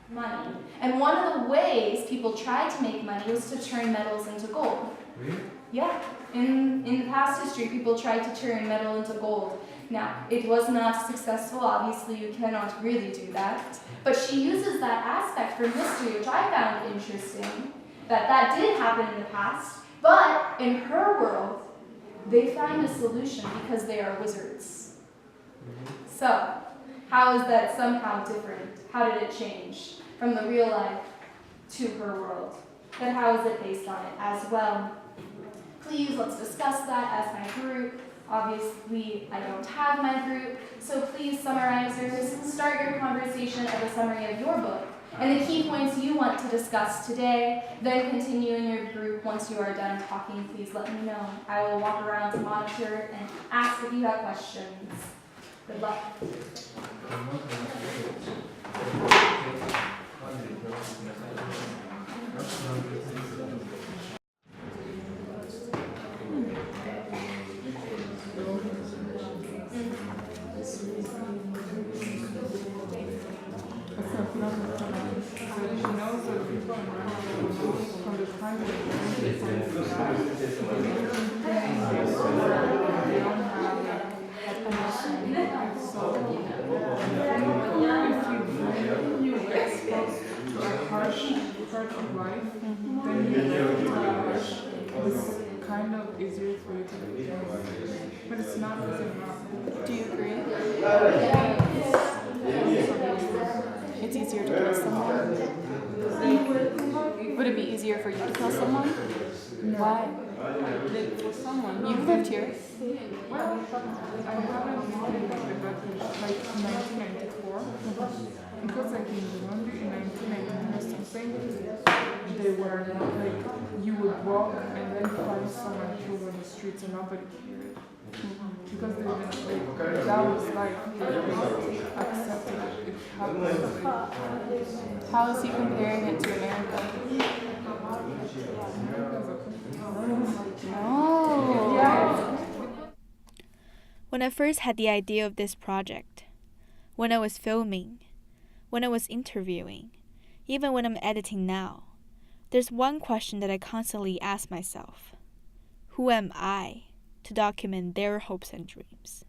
Money. And one of the ways people tried to make money was to turn metals into gold. Really? Yeah. In the past history, people tried to turn metal into gold. Now, it was not successful. Obviously, you cannot really do that. But she uses that aspect for mystery, which I found interesting, that did happen in the past. But in her world, they find a solution because they are wizards. So, how is that somehow different? How did it change from the real life to her world? And how is it based on it as well? Please, let's discuss that as my group. Obviously, I don't have my group, so please, summarizers, start your conversation at the summary of your book and the key points you want to discuss today. Then continue in your group. Once you are done talking, please let me know. I will walk around to monitor and ask if you have questions. Good luck. Kind of easier for you to digest, but it's not easy. Do you agree? It's easier to kill someone. Would it be easier for you to kill someone? No. Why? For someone. You've lived here. Well, I haven't lived in like 1994 because like in Rwanda in 1990 or something, they were like you would walk and then find someone killed on the streets and nobody cared. Because they didn't like that was like they accepted it. It happened. How is he comparing it to America? No. When I first had the idea of this project, when I was filming, when I was interviewing, even when I'm editing now, there's one question that I constantly ask myself. Who am I to document their hopes and dreams?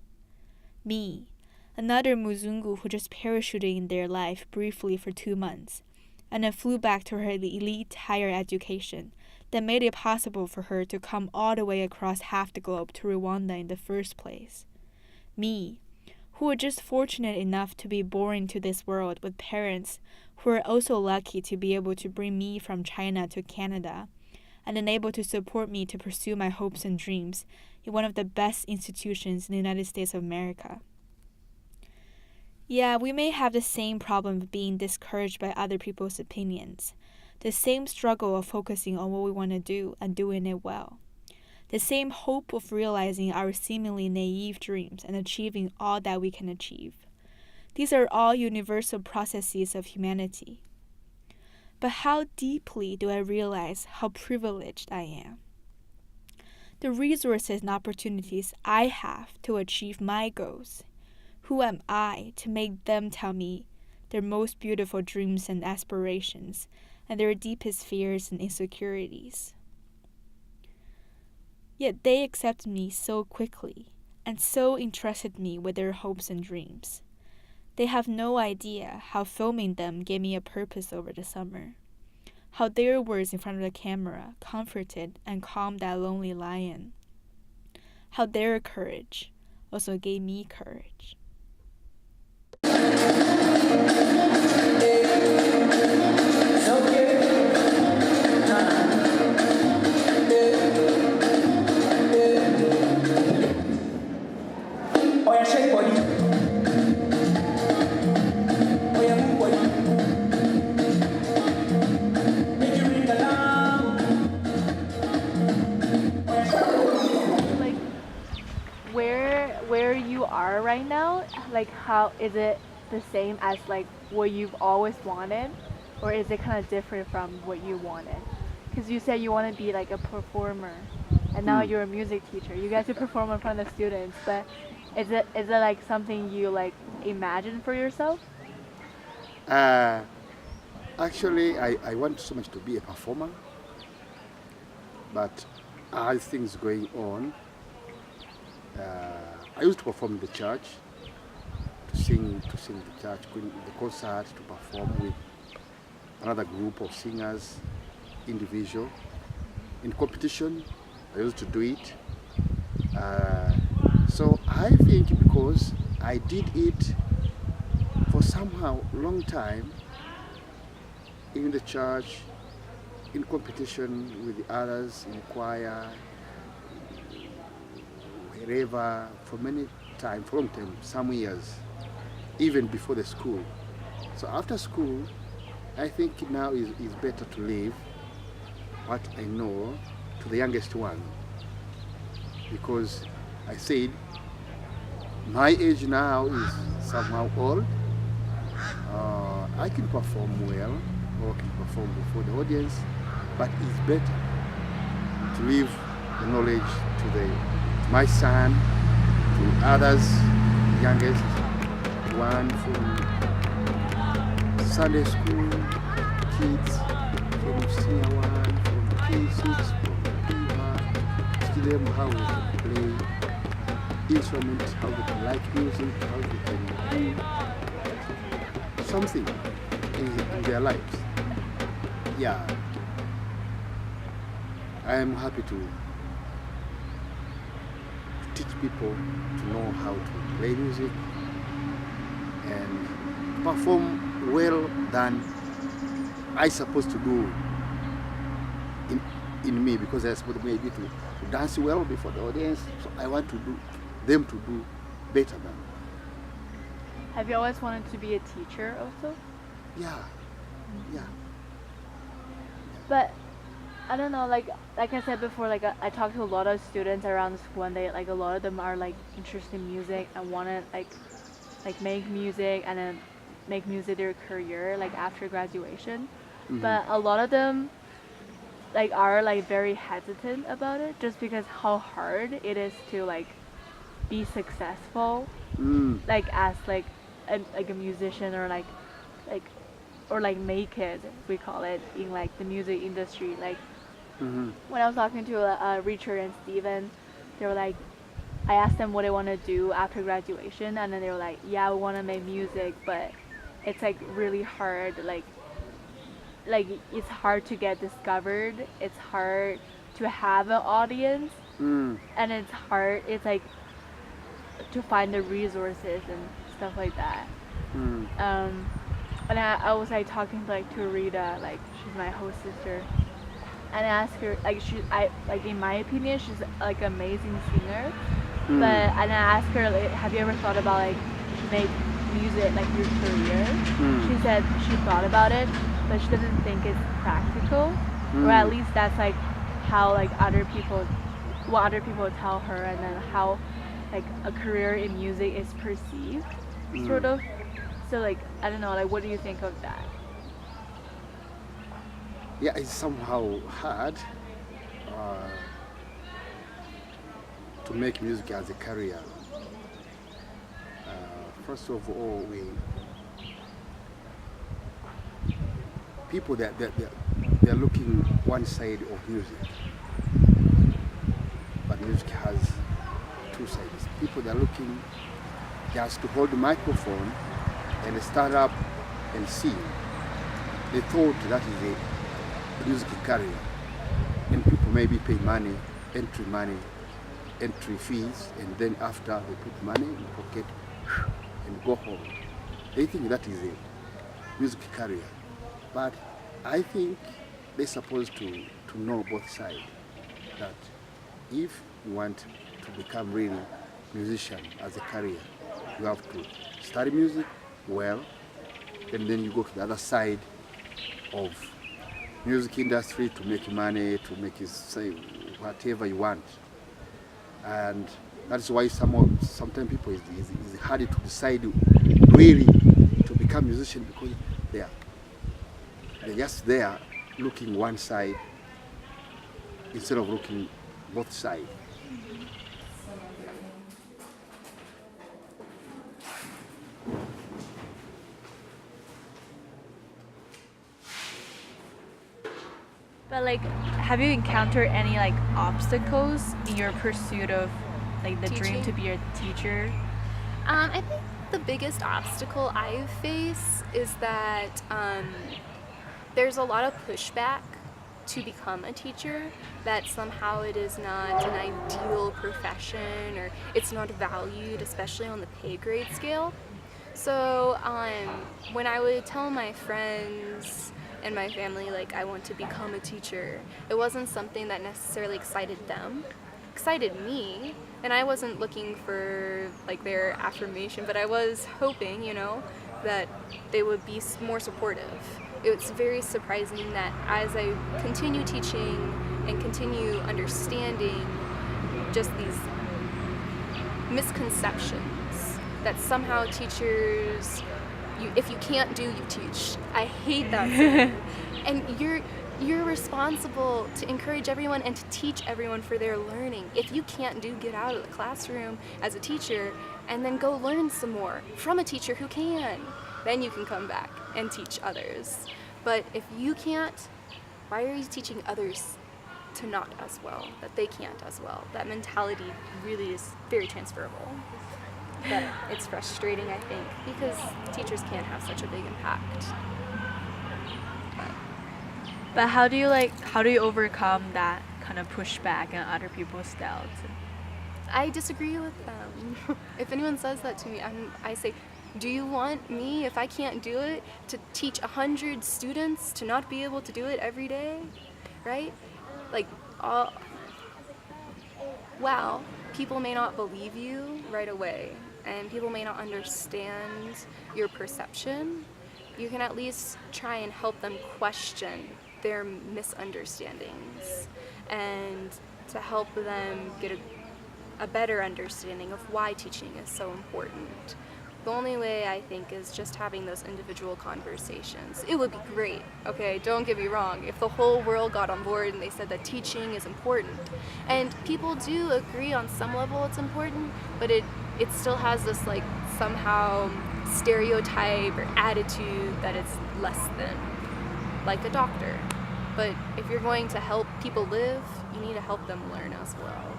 Me, another Muzungu who just parachuted in their life briefly for 2 months, and then flew back to her elite higher education that made it possible for her to come all the way across half the globe to Rwanda in the first place. Me, who were just fortunate enough to be born into this world with parents who were also lucky to be able to bring me from China to Canada and then able to support me to pursue my hopes and dreams in one of the best institutions in the United States of America. Yeah, we may have the same problem of being discouraged by other people's opinions, the same struggle of focusing on what we want to do and doing it well, the same hope of realizing our seemingly naive dreams and achieving all that we can achieve. These are all universal processes of humanity. But how deeply do I realize how privileged I am? The resources and opportunities I have to achieve my goals. Who am I to make them tell me their most beautiful dreams and aspirations and their deepest fears and insecurities. Yet they accepted me so quickly and so entrusted me with their hopes and dreams. They have no idea how filming them gave me a purpose over the summer, how their words in front of the camera comforted and calmed that lonely lion, how their courage also gave me courage. Where you are right now, like how is it the same as like what you've always wanted, or is it kind of different from what you wanted? Because you said you want to be like a performer, and now you're a music teacher. You get to perform in front of students, but is it like something you like imagine for yourself? Actually, I want so much to be a performer, but as things going on, I used to perform in the church, to sing the church, going to the concert, to perform with another group of singers, individual. In competition, I used to do it. So I think because I did it for somehow long time in the church, in competition with the others, in choir, wherever, for many time, from time, some years, even before the school. So after school, I think now is better to leave what I know to the youngest one, because I said my age now is somehow old. I can perform well, or can perform before the audience, but it's better to leave the knowledge to my son, to others, youngest one from Sunday school kids, from senior one, from K6, from P1, teach them how they can play instruments, how they can like music, how they can do something in their lives. Yeah, I am happy to teach people to know how to play music and perform well than I supposed to do in me, because I supposed maybe to dance well before the audience. So I want to do them to do better than. Have you always wanted to be a teacher also? Yeah. But I don't know, like I said before, like I talked to a lot of students around the school, and they like a lot of them are like interested in music and want to like make music and then make music their career like after graduation. Mm-hmm. But a lot of them like are like very hesitant about it, just because how hard it is to like be successful like as like a musician, or like make it, we call it, in like the music industry. Like when I was talking to Richard and Steven, they were like, I asked them what they want to do after graduation, and then they were like, yeah, we want to make music, but it's like really hard, like it's hard to get discovered, it's hard to have an audience, and it's hard, it's like to find the resources and stuff like that. And I was like talking to Rita, like she's my host sister, and I asked her, like in my opinion, she's like an amazing singer, and I asked her, like, have you ever thought about like make music like your career? She said she thought about it, but she doesn't think it's practical, or at least that's like how like what other people tell her, and then how like a career in music is perceived, sort of. So like, I don't know, like what do you think of that? Yeah, it's somehow hard to make music as a career. First of all, people they're looking one side of music, but music has two sides. People that are looking just to hold the microphone and stand up and sing. They thought that is a music career, and people maybe pay money, entry fees, and then after they put money in the pocket and go home. They think that is a music career, but I think they're supposed to know both sides. That if you want to become really musician as a career, you have to study music well, and then you go to the other side of music industry to make money, to make it say whatever you want. And that's why sometimes people it's hard to decide really to become musician, because they're just there looking one side instead of looking both sides. But like, have you encountered any like obstacles in your pursuit of like the dream to be a teacher? I think the biggest obstacle I face is that there's a lot of pushback to become a teacher, that somehow it is not an ideal profession, or it's not valued, especially on the pay grade scale. So when I would tell my friends and my family like I want to become a teacher, it wasn't something that necessarily excited them. It excited me, and I wasn't looking for like their affirmation, but I was hoping, that they would be more supportive. It's very surprising that as I continue teaching and continue understanding just these misconceptions that somehow teachers, if you can't do, you teach. I hate that saying. And you're responsible to encourage everyone and to teach everyone for their learning. If you can't do, get out of the classroom as a teacher and then go learn some more from a teacher who can. Then you can come back and teach others. But if you can't, why are you teaching others to not as well, that they can't as well? That mentality really is very transferable. But it's frustrating, I think, because teachers can't have such a big impact. But how do you overcome that kind of pushback and other people's doubts? I disagree with them. If anyone says that to me, I say, do you want me, if I can't do it, to teach 100 students to not be able to do it every day? Right? Like, well, people may not believe you right away, and people may not understand your perception. You can at least try and help them question their misunderstandings and to help them get a better understanding of why teaching is so important. The only way, I think, is just having those individual conversations. It would be great, okay, don't get me wrong, if the whole world got on board and they said that teaching is important. And people do agree on some level it's important, but it still has this like somehow stereotype or attitude that it's less than, like a doctor. But if you're going to help people live, you need to help them learn as well.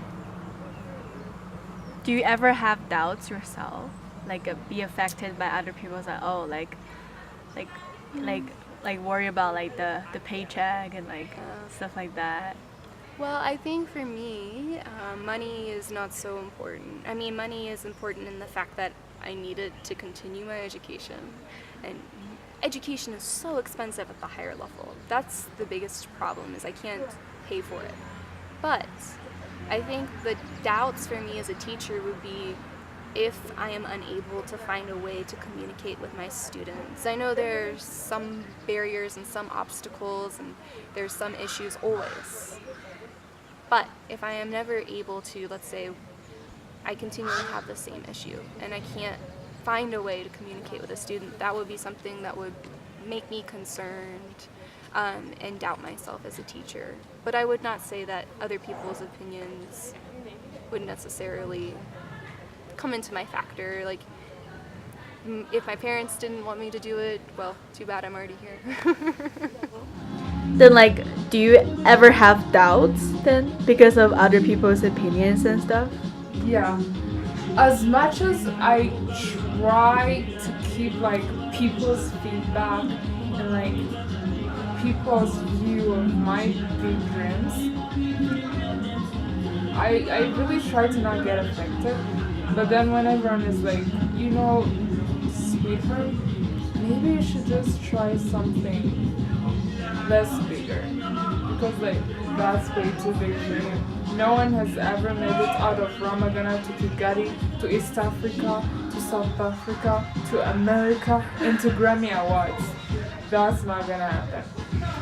Do you ever have doubts yourself? Like be affected by other people's like worry about like the paycheck and like stuff like that? Well, I think for me, money is not so important. I mean, money is important in the fact that I need it to continue my education, and education is so expensive at the higher level. That's the biggest problem, is I can't pay for it. But I think the doubts for me as a teacher would be if I am unable to find a way to communicate with my students. I know there's some barriers and some obstacles and there's some issues always. But if I am never able to, let's say, I continually have the same issue and I can't find a way to communicate with a student, that would be something that would make me concerned and doubt myself as a teacher. But I would not say that other people's opinions would necessarily come into my factor. Like, if my parents didn't want me to do it, well, too bad, I'm already here. Then, like, do you ever have doubts then because of other people's opinions and stuff? Yeah. As much as I try to keep like people's feedback and like people's view of my big dreams, I really try to not get affected. But then when everyone is like, you know, sweetheart, maybe you should just try something less bigger. Because like that's way too big for you. No one has ever made it out of Rwamagana to Kigali, to East Africa, to South Africa, to America, and to Grammy Awards. That's not gonna happen.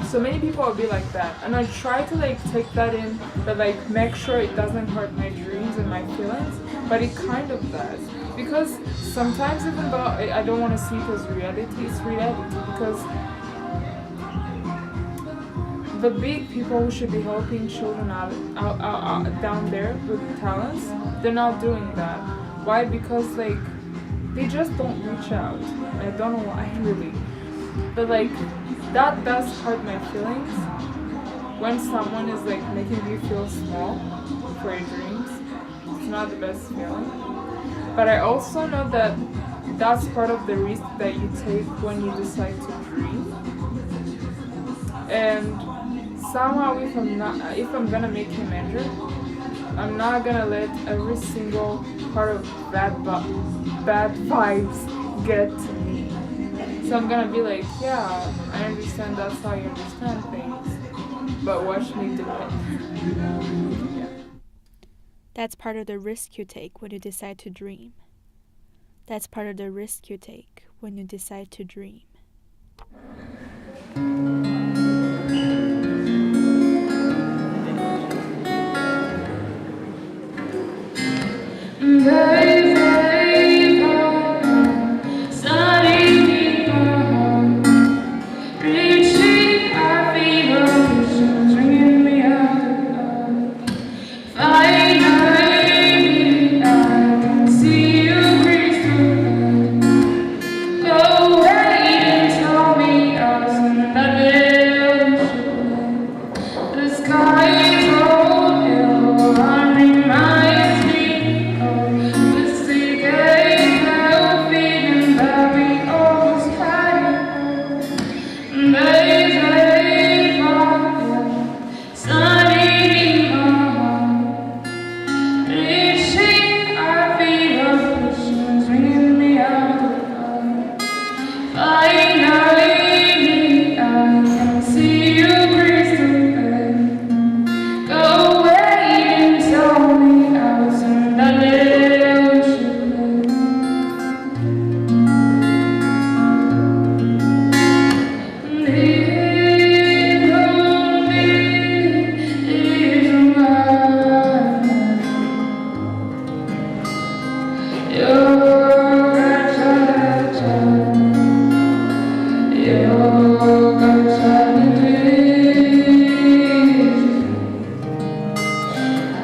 So many people will be like that, and I try to like take that in, but like make sure it doesn't hurt my dreams and my feelings, but it kind of does. Because sometimes even though I don't want to see it as reality, it's reality. Because the big people who should be helping children out down there with talents, they're not doing that. Why? Because like they just don't reach out. I don't know why really, but like that does hurt my feelings when someone is like making you feel small for your dreams. It's not the best feeling. But I also know that that's part of the risk that you take when you decide to dream. And somehow if I'm gonna make a major, I'm not gonna let every single part of bad vibes get to me. So I'm gonna be like, yeah, I understand that's how you understand things, but watch me do it. Yeah. That's part of the risk you take when you decide to dream. That's part of the risk you take when you decide to dream.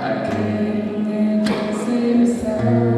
I can't see the sun.